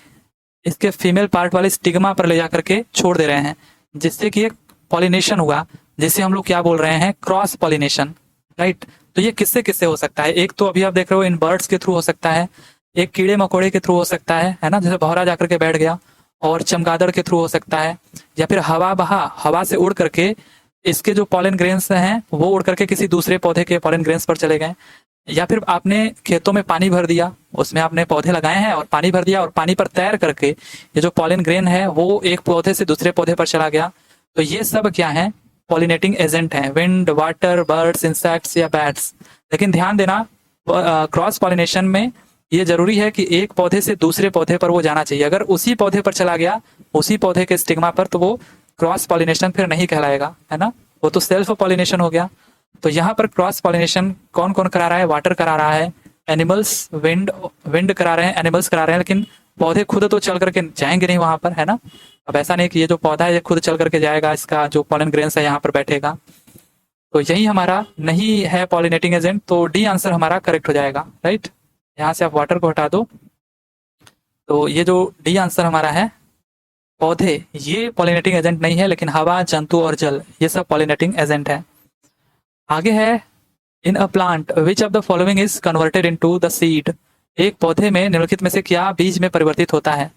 इसके फीमेल पार्ट वाले स्टिग्मा पर ले जाकर के छोड़ दे रहे हैं, जिससे कि एक पॉलिनेशन हुआ, जिसे हम लोग क्या बोल रहे हैं, क्रॉस पॉलिनेशन, राइट। तो ये किससे किससे हो सकता है, एक तो अभी आप देख रहे हो इन बर्ड्स के थ्रू हो सकता है, एक कीड़े मकोड़े के थ्रू हो सकता है ना, जैसे भौरा जाकर के बैठ गया, और चमगादड़ के थ्रू हो सकता है, या फिर हवा से उड़ करके इसके जो पॉलन ग्रेन्स हैं वो उड़ करके किसी दूसरे पौधे के पॉलन ग्रेन्स पर चले गए, या फिर आपने खेतों में पानी भर दिया, उसमें आपने पौधे लगाए हैं और पानी भर दिया, और पानी पर तैर करके ये जो पॉलन ग्रेन है वो एक पौधे से दूसरे पौधे पर चला गया। तो ये सब क्या है, पॉलिनेटिंग एजेंट हैं, विंड, वाटर, बर्ड्स, इंसेक्ट्स या बैट्स। लेकिन ध्यान देना क्रॉस पॉलिनेशन में ये जरूरी है कि एक पौधे से दूसरे पौधे पर वो जाना चाहिए। अगर उसी पौधे पर चला गया, उसी पौधे के स्टिग्मा पर, तो वो क्रॉस पॉलिनेशन फिर नहीं कहलाएगा, है ना, वो तो सेल्फ पॉलिनेशन हो गया। तो यहाँ पर क्रॉस पॉलिनेशन कौन कौन करा रहा है, वाटर करा रहा है, एनिमल्स, विंड करा रहे हैं, एनिमल्स करा रहे हैं, लेकिन पौधे खुद तो चल करके जाएंगे नहीं वहां पर, है ना। अब ऐसा नहीं कि ये जो पौधा है ये खुद चल करके जाएगा, इसका जो पॉलन ग्रेन्स है यहाँ पर बैठेगा। तो यही हमारा नहीं है पॉलिनेटिंग एजेंट, तो डी आंसर हमारा करेक्ट हो जाएगा, राइट। यहाँ से आप वाटर को हटा दो, तो ये जो डी आंसर हमारा है, पौधे ये पॉलिनेटिंग एजेंट नहीं है, लेकिन हवा, जंतु और जल ये सब पॉलिनेटिंग एजेंट है। आगे है in a plant which of the following is converted into the seed, एक पौधे में निम्नलिखित में से क्या बीज में परिवर्तित होता है।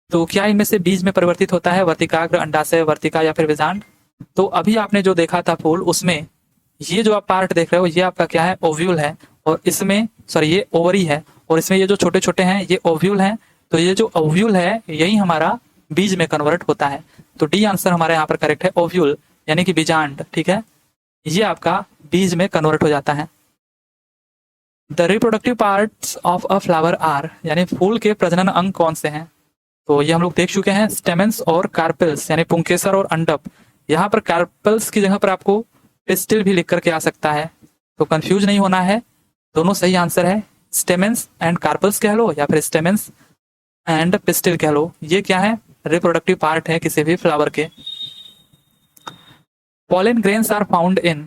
तो क्या इनमें से बीज में परिवर्तित होता है, वर्तिकाग्र, अंडाशय, वर्तिका या फिर बीजांड। तो अभी आपने जो देखा था फूल, उसमें ये जो आप पार्ट देख रहे हो ये आपका क्या है, ओव्यूल है, और इसमें सॉरी ये ओवरी है, और इसमें ये जो छोटे छोटे हैं ये ओव्यूल हैं। तो ये जो ओव्यूल है यही हमारा बीज में कन्वर्ट होता है। तो डी आंसर हमारे यहाँ पर करेक्ट है, ओव्यूल यानी कि बीजांड, ठीक है, ये आपका बीज में कन्वर्ट हो जाता है। The reproductive parts of a flower are, यानी फूल के प्रजनन अंग कौन से हैं। तो ये हम लोग देख चुके हैं, स्टेमेंस और कार्पेल्स, यानी पुंकेसर और अंडप। यहाँ पर कार्पेल्स की जगह पर आपको पिस्टिल भी लिख करके आ सकता है, तो कंफ्यूज नहीं होना है, दोनों सही आंसर है। स्टेमेंस एंड कार्पेल्स कह लो या फिर स्टेमेंस एंड पिस्टिल कह लो, ये क्या है, रिप्रोडक्टिव पार्ट है किसी भी फ्लावर के। Pollen grains are found in,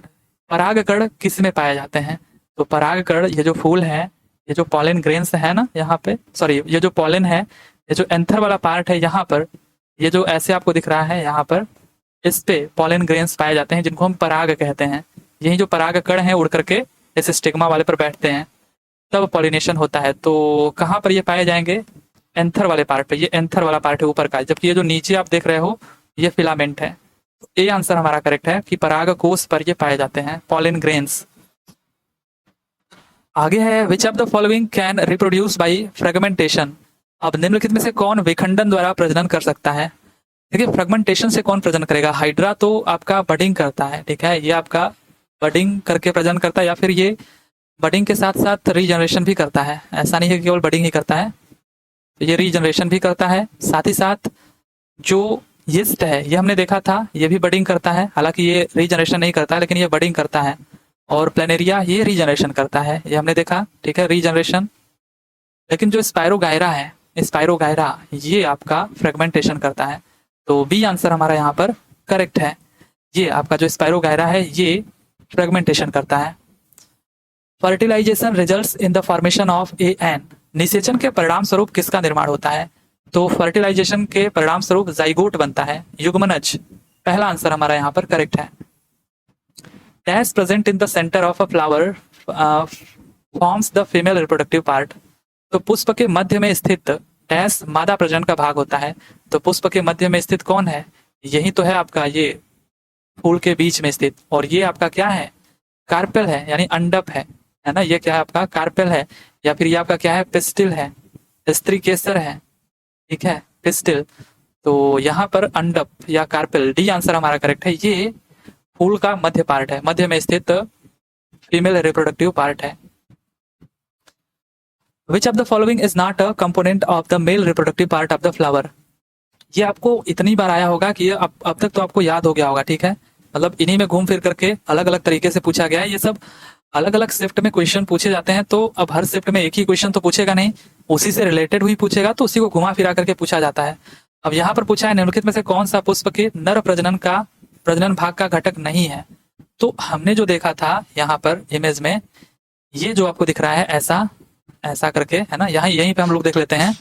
परागकण किस में पाए जाते हैं। तो परागकण, ये जो फूल है, ये जो पॉलन ग्रेन्स है ना यहाँ पे, सॉरी ये जो पॉलन है, ये जो एंथर वाला पार्ट है यहाँ पर, ये जो ऐसे आपको दिख रहा है यहाँ पर, इस पे पॉलन ग्रेन्स पाए जाते हैं जिनको हम पराग कहते हैं। यही जो परागकण है उड़ करके इस स्टिग्मा वाले पर बैठते हैं, तब पॉलिनेशन होता है। तो कहाँ पर ये पाए जाएंगे, एंथर वाले पार्ट पे, ये एंथर वाला पार्ट है ऊपर का, जबकि ये जो नीचे आप देख रहे हो ये फिलामेंट है। ए आंसर हमारा करेक्ट है कि पराग कोष पर ये पाए जाते हैं पॉलन ग्रेन्स। आगे है विच of the following can reproduce by fragmentation. अब निम्नलिखित में से कौन विखंडन द्वारा प्रजनन कर सकता है। देखिए फ्रेगमेंटेशन से कौन प्रजनन करेगा। हाइड्रा तो आपका बडिंग करता है, ठीक है, ये आपका बडिंग करके प्रजनन करता है, या फिर ये बडिंग के साथ साथ रीजनरेशन भी करता है। ऐसा नहीं है कि केवल बडिंग ही करता है, तो ये रीजनरेशन भी करता है। साथ ही साथ जो यीस्ट है ये हमने देखा था, ये भी बडिंग करता है, हालांकि ये रीजनरेशन नहीं करता है लेकिन ये बडिंग करता है। और प्लेनेरिया ये रीजनरेशन करता है, ये हमने देखा, ठीक है, रीजनरेशन। लेकिन जो स्पाइरोगायरा है, स्पाइरोगायरा ये आपका फ्रेगमेंटेशन करता है। तो बी आंसर हमारा यहाँ पर करेक्ट है। ये आपका जो स्पाइरोगायरा है ये फ्रेगमेंटेशन करता है। Fertilisation results in the formation of a an. निषेचन के परिणाम स्वरूप किसका निर्माण होता है। तो फर्टिलाइजेशन के परिणाम स्वरूप जाइगोट बनता है, युग्मनज। पहला आंसर हमारा यहाँ पर करेक्ट है। Dash present in the centre of a flower forms the female reproductive part. तो पुष्प के मध्य में स्थित डैश मादा प्रजनन का भाग होता है। तो पुष्प के मध्य में स्थित कौन है, यही तो है आपका ये फूल के बीच में स्थित। और ये आपका क्या है, कार्पेल है, यानी अंडप है ना। ये क्या है आपका कार्पेल है, या फिर ये आपका क्या है, पिस्टिल है, स्त्री केसर है, ठीक है, पिस्टिल। तो यहाँ पर अंडप या कार्पेल, डी आंसर हमारा करेक्ट है। ये फूल का मध्य पार्ट है, मध्य में स्थित फीमेल रिप्रोडक्टिव पार्ट है। विच of the following is not a component of the male reproductive part of the flower. ये आपको इतनी बार आया होगा कि ये अब तक तो आपको याद हो गया होगा, ठीक है, मतलब इन्हीं में घूम फिर करके अलग अलग तरीके से पूछा गया है। ये सब अलग अलग शिफ्ट में क्वेश्चन पूछे जाते हैं, तो अब हर शिफ्ट में एक ही क्वेश्चन तो पूछेगा नहीं, उसी से रिलेटेड हुई पूछेगा, तो उसी को घुमा फिरा करके पूछा जाता है। अब यहाँ पर पूछा है निम्नलिखित में से कौन सा पुष्प के नर प्रजनन भाग का घटक नहीं है। तो हमने जो देखा था यहाँ पर इमेज में, ये जो आपको दिख रहा है ऐसा ऐसा करके, है ना, यहाँ यहीं पे हम लोग देख लेते हैं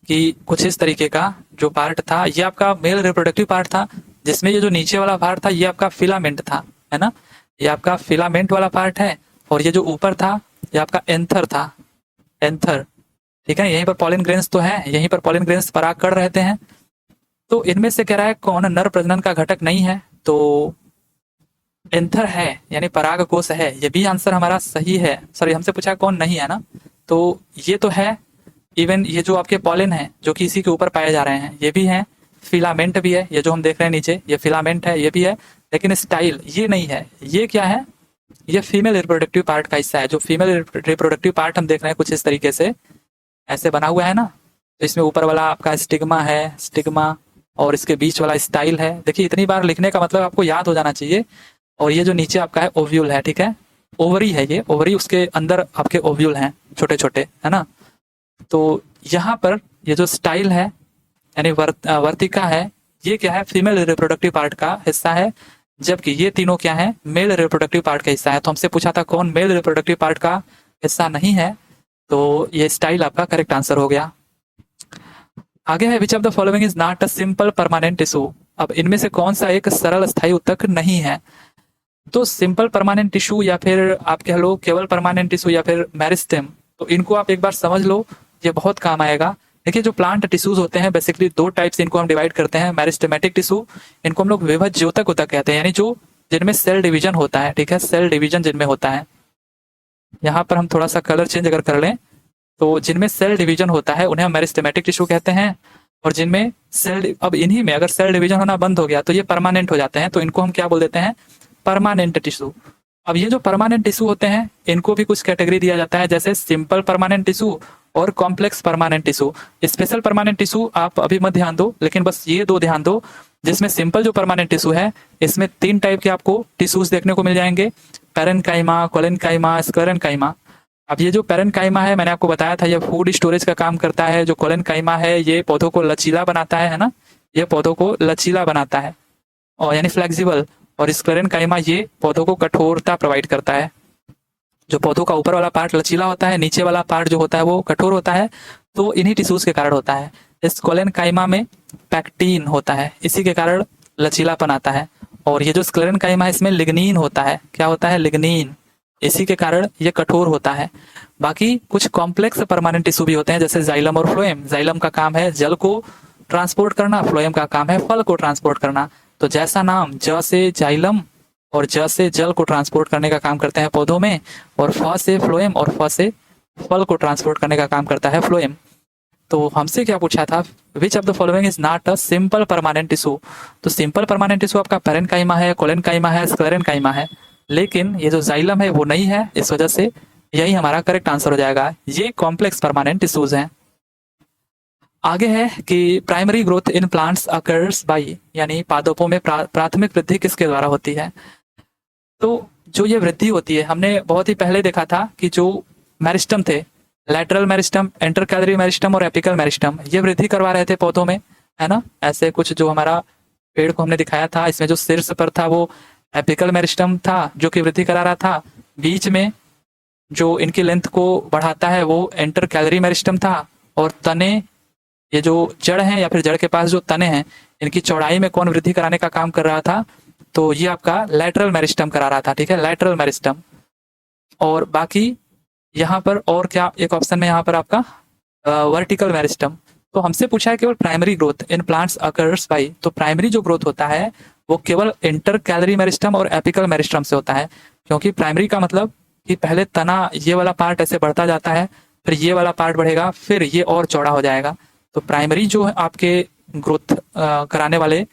कि कुछ इस तरीके का जो पार्ट था, ये आपका मेल रिप्रोडक्टिव पार्ट था, जिसमें ये जो नीचे वाला पार्ट था ये आपका फिलामेंट था, है ना, ये आपका फिलामेंट वाला पार्ट है। और ये जो ऊपर था ये आपका एंथर था, एंथर, ठीक है। यहीं पर पॉलिन ग्रेन्स तो है, यहीं पर पॉलिन ग्रेन्स परागकण रहते हैं। तो इनमें से कह रहा है कौन नर प्रजनन का घटक नहीं है, तो एंथर है, यानी परागकोश है। ये भी आंसर हमारा सही है। सॉरी, हमसे पूछा कौन नहीं है ना, तो ये तो है। इवन ये जो आपके पॉलिन है जो कि इसी के ऊपर पाए जा रहे हैं, ये भी है। फिलामेंट भी है, ये जो हम देख रहे हैं नीचे, ये फिलामेंट है, ये भी है। लेकिन स्टाइल ये नहीं है। ये क्या है, ये फीमेल रिप्रोडक्टिव पार्ट का हिस्सा है। जो फीमेल रिप्रोडक्टिव पार्ट हम देख रहे हैं कुछ इस तरीके से ऐसे बना हुआ है ना, तो इसमें ऊपर वाला आपका स्टिग्मा है, स्टिग्मा, और इसके बीच वाला स्टाइल है। देखिए इतनी बार लिखने का मतलब आपको याद हो जाना चाहिए। और ये जो नीचे आपका है ओव्यूल है, ठीक है, ओवरी है, ये ओवरी, उसके अंदर आपके ओव्यूल हैं छोटे छोटे, है ना। तो यहाँ पर ये जो स्टाइल है यानी वर्तिका है, ये क्या है, फीमेल रिप्रोडक्टिव पार्ट का हिस्सा है, जबकि ये तीनों क्या है, मेल रिप्रोडक्टिव पार्ट का हिस्सा है। तो हमसे पूछा था कौन मेल रिप्रोडक्टिव पार्ट का हिस्सा नहीं है, तो ये स्टाइल आपका करेक्ट आंसर हो गया। आगे है विच of the following is not a simple permanent tissue. अब इनमें से कौन सा एक सरल स्थायी उत्तक नहीं है। तो सिंपल परमानेंट टिश्यू, या फिर आप कह लो केवल परमानेंट टिश्यू, या फिर मेरिस्टेम, तो इनको आप एक बार समझ लो, ये बहुत काम आएगा। देखिए जो प्लांट टिश्यूज होते हैं बेसिकली दो टाइप से इनको हम डिवाइड करते हैं। मेरिस्टेमेटिक टिश्यू, इनको हम लोग विभज्योतक ऊतक कहते हैं, यानी जो जिनमें सेल डिवीजन होता है, ठीक है, सेल डिवीजन जिनमें होता है। यहाँ पर हम थोड़ा सा कलर चेंज अगर कर लें, तो जिनमें सेल डिवीजन होता है उन्हें हम मेरिस्टेमेटिक टिश्यू कहते हैं। और जिनमें सेल, अब इन्हीं में अगर सेल डिवीजन होना बंद हो गया तो ये परमानेंट हो जाते हैं, तो इनको हम क्या बोल देते हैं, परमानेंट टिश्यू। अब ये जो परमानेंट टिश्यू होते हैं इनको भी कुछ कैटेगरी दिया जाता है, जैसे सिंपल परमानेंट टिश्यू और complex permanent tissue. Special permanent tissue आप अभी मत ध्यान दो, लेकिन बस ये दो ध्यान दो, जिसमें सिंपल जो परमानेंट टिश्यू है इसमें 3 टाइप के आपको टिश्यूज देखने को मिल जाएंगे, पैरेन्काइमा, कोलेनकाइमा, स्क्लेरेन्काइमा। अब ये जो पैरेन्काइमा है मैंने आपको बताया था, ये फूड स्टोरेज का काम करता है। जो कोलेनकाइमा है ये पौधों को लचीला बनाता है ना, ये पौधों को लचीला बनाता है, और यानी फ्लेक्सिबल। और स्क्लेरेन्काइमा ये पौधों को कठोरता प्रोवाइड करता है। जो पौधों का ऊपर वाला पार्ट लचीला होता है, नीचे वाला पार्ट जो होता है वो कठोर होता है, तो इन्हीं टिश्यूज के कारण होता है। इस कोलेनकाइमा में पैक्टीन होता है, इसी के कारण लचीलापन आता है। और ये जो स्क्लेरेन्काइमा है इसमें लिग्नीन होता है, क्या होता है, लिग्नीन, इसी के कारण ये कठोर होता है। बाकी कुछ कॉम्प्लेक्स परमानेंट टिश्यू भी होते हैं, जैसे जाइलम और फ्लोएम। जाइलम का काम है जल को ट्रांसपोर्ट करना, फ्लोएम का काम है फल को ट्रांसपोर्ट करना। तो जैसा नाम, ज से जाइलम, और ज से जल को ट्रांसपोर्ट करने का काम करते हैं पौधों में, और फ से फ्लोएम और फ से फल को ट्रांसपोर्ट करने का काम करता है फ्लोएम। तो हमसे क्या पूछा था, विच of the following is not a simple permanent tissue. तो सिंपल परमानेंट टिश्यू आपका पैरेन्काइमा है, कोलेनकाइमा है, स्क्लेरेनकाइमा है, लेकिन ये जो जाइलम है वो नहीं है, इस वजह से यही हमारा करेक्ट आंसर हो जाएगा। ये कॉम्प्लेक्स परमानेंट टिश्यूज हैं। आगे है कि primary growth in plants occurs by, यानी पादपों में प्राथमिक वृद्धि किसके द्वारा होती है। तो जो ये वृद्धि होती है, हमने बहुत ही पहले देखा था कि जो मेरिस्टम थे, लैटरल मेरिस्टम, इंटरकैलरी मेरिस्टम और एपिकल मेरिस्टम, ये वृद्धि करवा रहे थे पौधों में, है ना। ऐसे कुछ जो हमारा पेड़ को हमने दिखाया था, इसमें जो शीर्ष पर था वो एपिकल मेरिस्टम था जो कि वृद्धि करा रहा था। बीच में जो इनकी लेंथ को बढ़ाता है वो इंटरकैलरी मेरिस्टम था, और तने, ये जो जड़ है या फिर जड़ के पास जो तने हैं, इनकी चौड़ाई में कौन वृद्धि कराने का काम कर रहा था, तो ये आपका लैटरल मेरिस्टम करा रहा था, ठीक है, लैटरल मेरिस्टम। और बाकी यहाँ पर और क्या, एक ऑप्शन में यहाँ पर आपका वर्टिकल मेरिस्टम। तो हमसे पूछा है केवल primary growth in plants occurs by, तो प्राइमरी जो ग्रोथ होता है वो केवल इंटरकैलरी मेरिस्टम और एपिकल मेरिस्टम से होता है, क्योंकि प्राइमरी का मतलब कि पहले तना, ये वाला पार्ट ऐसे बढ़ता जाता है, फिर ये वाला पार्ट बढ़ेगा, फिर ये और चौड़ा हो जाएगा। तो प्राइमरी जो है आपके ग्रोथ कराने वाले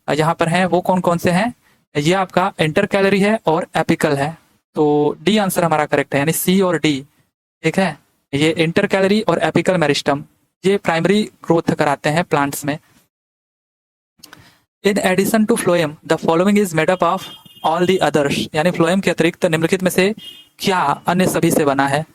यहाँ पर हैं वो कौन कौन से हैं, ये आपका इंटरकैलरी है और एपिकल है। तो डी आंसर हमारा करेक्ट है, यानी सी और डी, ठीक है। ये इंटरकैलरी और एपिकल मेरिस्टम ये प्राइमरी ग्रोथ कराते हैं प्लांट्स में। In addition to phloem the following is made up of all the others, यानी फ्लोएम के अतिरिक्त निम्नलिखित में से क्या अन्य सभी से बना है।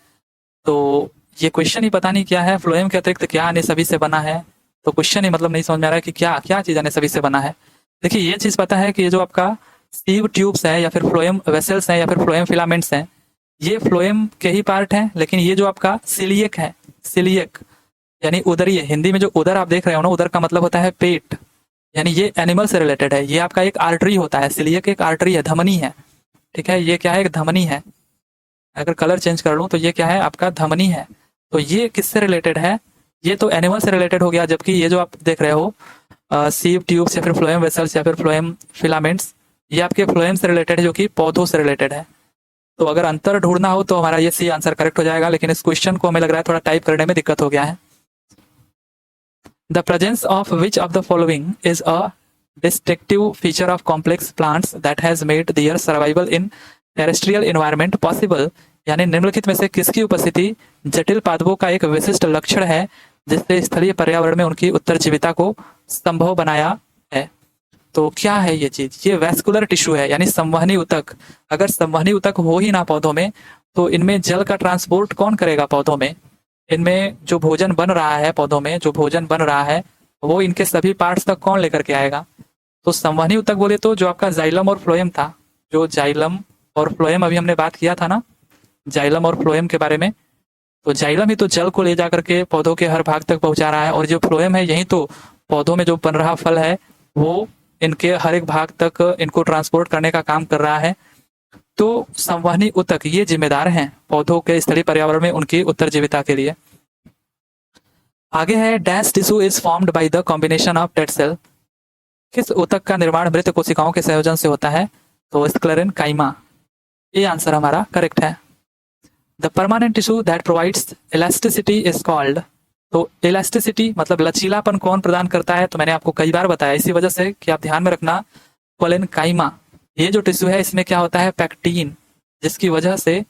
तो ये क्वेश्चन ही पता नहीं क्या है, फ्लोएम के अतिरिक्त क्या अन्य सभी से बना है, तो क्वेश्चन ही मतलब नहीं समझ में आ रहा है कि क्या क्या चीज अन्य सभी से बना है। देखिए ये चीज पता है कि ये जो आपका सीव ट्यूब्स है या फिर फ्लोएम वेसल्स हैं या फिर फ्लोएम फिलामेंट्स हैं, ये फ्लोएम के ही पार्ट हैं। लेकिन ये जो आपका सिलियक है, सिलियक यानी उदरीय, हिंदी में जो उदर आप देख रहे हो ना, उदर का मतलब होता है पेट, यानी ये एनिमल से रिलेटेड है। ये आपका एक आर्टरी होता है, सिलियक एक आर्टरी है, धमनी है, ठीक है। ये क्या है, एक धमनी है। अगर कलर चेंज कर लूं तो ये क्या है, आपका धमनी है। तो ये किससे रिलेटेड है, ये तो एनिमल से रिलेटेड हो गया, जबकि ये जो आप देख रहे हो सीव ट्यूब्स या फिर फ्लोएम वेसल्स या फिर फ्लोएम फिलामेंट्स, ये आपके फ्लोएम से रिलेटेड है, जो कि पौधों से रिलेटेड है। तो अगर अंतर ढूंढना हो तो हमारा ये सी आंसर करेक्ट हो जाएगा, लेकिन इस क्वेश्चन को हमें लग रहा है थोड़ा टाइप करने में दिक्कत हो गया है। The presence of which of the following is a distinctive feature of complex plants that has made their survival in terrestrial environment possible, यानी निम्नलिखित में से किसकी उपस्थिति जटिल पादपों का एक विशिष्ट लक्षण है जिससे स्थलीय पर्यावरण में उनकी उत्तरजीविता को संभव बनाया है। तो क्या है ये चीज, ये वैस्कुलर टिश्यू है, यानी संवहनी उतक। अगर संवहनी उतक हो ही ना पौधों में, तो इनमें जल का ट्रांसपोर्ट कौन करेगा पौधों में। इनमें जो भोजन बन रहा है, पौधों में जो भोजन बन रहा है, वो इनके सभी पार्ट्स तक कौन लेकर के आएगा। तो संवहनी उतक बोले तो जो आपका जाइलम और फ्लोएम था, जो जाइलम और फ्लोएम अभी हमने बात किया था ना, जाइलम और फ्लोएम के बारे में, तो जाइलम ही तो जल को ले जाकर के पौधों के हर भाग तक पहुंचा रहा है, और जो फ्लोएम है यही तो पौधों में जो बन रहा फल है वो इनके हर एक भाग तक इनको ट्रांसपोर्ट करने का काम कर रहा है। तो संवहनी उतक ये जिम्मेदार हैं पौधों के स्थलीय पर्यावरण में उनकी उत्तरजीविता के लिए। आगे है dash tissue is formed by the combination of dead cell, किस उतक का निर्माण मृत कोशिकाओं के संयोजन से होता है, तो स्क्लेरेनकाइमा, ये आंसर हमारा करेक्ट है। The permanent tissue that provides elasticity is called, तो इलास्टिसिटी मतलब लचीलापन कौन प्रदान करता है, तो मैंने आपको कई बार बताया, इसी वजह से कि आप ध्यान में रखना, कोलेनकाइमा। ये जो टिश्यू है इसमें क्या होता है, पैक्टीन, जिसकी वजह से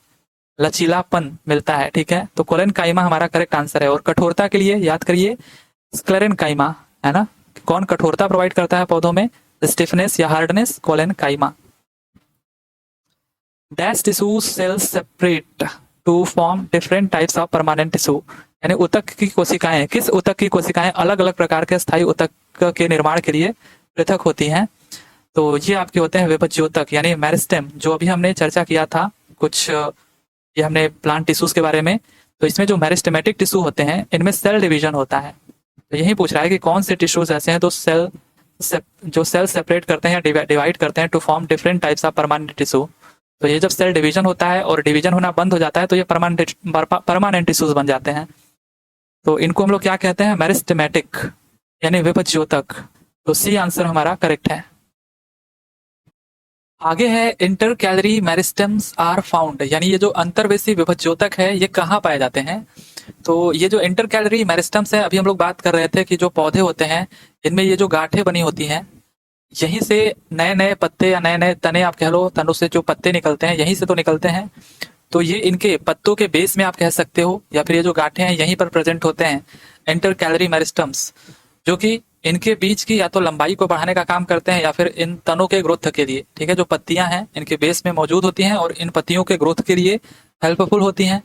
लचीलापन मिलता है, ठीक है। तो कोलेनकाइमा हमारा करेक्ट आंसर है। और कठोरता के लिए याद करिए स्क्लेरेनकाइमा, है ना। कौन कठोरता प्रोवाइड करता है पौधों में, स्टिफनेस या hardness, collenchyma. Dash tissue cells separate to form different types of permanent tissue, यानी उतक की कोशिकाएं, किस उतक की कोशिकाएं अलग अलग प्रकार के स्थायी उतक के निर्माण के लिए पृथक होती हैं, तो ये आपके होते हैं विभज्योतक, यानी मेरिस्टेम, जो अभी हमने चर्चा किया था कुछ, ये हमने प्लांट टिश्यूज के बारे में। तो इसमें जो मेरिस्टेमेटिक टिश्यू होते हैं इनमें सेल डिवीजन होता है। तो यही पूछ रहा है कि कौन से टिश्यूज ऐसे हैं तो जो सेल सेपरेट करते हैं या डिवाइड करते हैं to form different types of permanent tissue. तो ये जब सेल डिवीजन होता है और डिवीजन होना बंद हो जाता है तो ये परमानेंट टिश्यूज बन जाते हैं। तो इनको हम लोग क्या कहते हैं, मेरिस्टेमेटिक, यानी विभज्योतक। तो सी आंसर हमारा करेक्ट है। आगे है intercalary meristems are found, यानी ये जो अंतर्वेशी विभज्योतक है ये कहाँ पाए जाते हैं। तो ये जो इंटर कैलरी मेरिस्टेम्स है, अभी हम लोग बात कर रहे थे कि जो पौधे होते हैं इनमें ये जो गांठें बनी होती हैं, यहीं से नए नए पत्ते या नए नए तने आप कह लो, तनों से जो पत्ते निकलते हैं यहीं से तो निकलते हैं। तो ये इनके पत्तों के बेस में आप कह सकते हो, या फिर ये जो गांठें हैं यहीं पर प्रेजेंट होते हैं इंटर कैलरी मेरिस्टेम्स, जो कि इनके बीच की या तो लंबाई को बढ़ाने का काम करते हैं या फिर इन तनों के ग्रोथ के लिए, ठीक है, जो पत्तियां हैं इनके बेस में मौजूद होती हैं और इन पत्तियों के ग्रोथ के लिए हेल्पफुल होती हैं।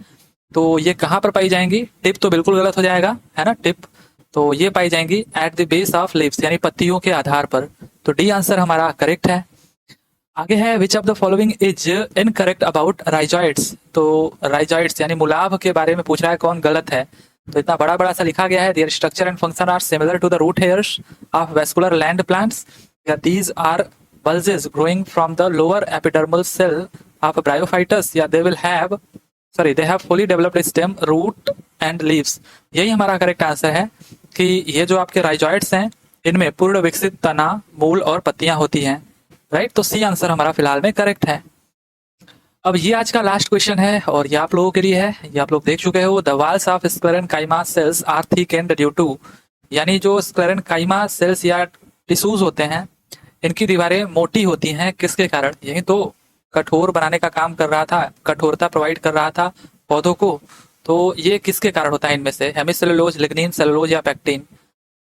तो ये कहाँ पर पाई जाएंगी, टिप तो बिल्कुल गलत हो जाएगा, है ना, टिप। तो ये पाई जाएंगी at the base of leaves, यानी पत्तियों के आधार पर। तो डी आंसर हमारा करेक्ट है। आगे है विच of the following is incorrect about rhizoids. तो राइजॉइड्स यानी मुलाभ के बारे में पूछ रहा है, कौन गलत है। तो इतना बड़ा बड़ा सा लिखा गया है, their structure and function are similar to the root hairs of vascular land plants, या these are bulges growing from the lower epidermal cell of bryophytus, या they will have they have fully developed stem, root and leaves। यही हमारा correct answer है कि ये जो आपके rhizoids हैं इनमें पूर्ण विकसित तना, मूल और पत्तियां होती हैं, राइट। तो सी आंसर हमारा फिलहाल में करेक्ट है। अब ये आज का लास्ट क्वेश्चन है और ये आप लोगों के लिए है, ये आप लोग देख चुके हो। The walls of sclerenchyma cells are thick and due to, यानी जो स्क्लेरेन्काइमा सेल्स या टिश्यूज होते हैं इनकी दीवारें मोटी होती हैं, किसके कारण। यही तो कठोर बनाने का काम कर रहा था, कठोरता प्रोवाइड कर रहा था पौधों को। तो ये किसके कारण होता है इनमें से, हेमिसेलुलोज, लिग्निन, सेलुलोज या पैक्टिन।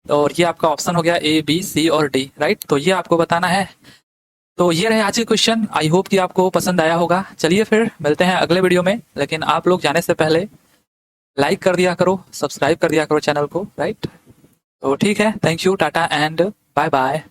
और ये आपका ऑप्शन हो गया ए, बी, सी और डी, राइट। तो ये आपको बताना है। तो ये रहे आज के क्वेश्चन, आई होप कि आपको पसंद आया होगा। चलिए फिर मिलते हैं अगले वीडियो में, लेकिन आप लोग जाने से पहले लाइक कर दिया करो, सब्सक्राइब कर दिया करो चैनल को, राइट। तो ठीक है, thank you, tata and bye bye.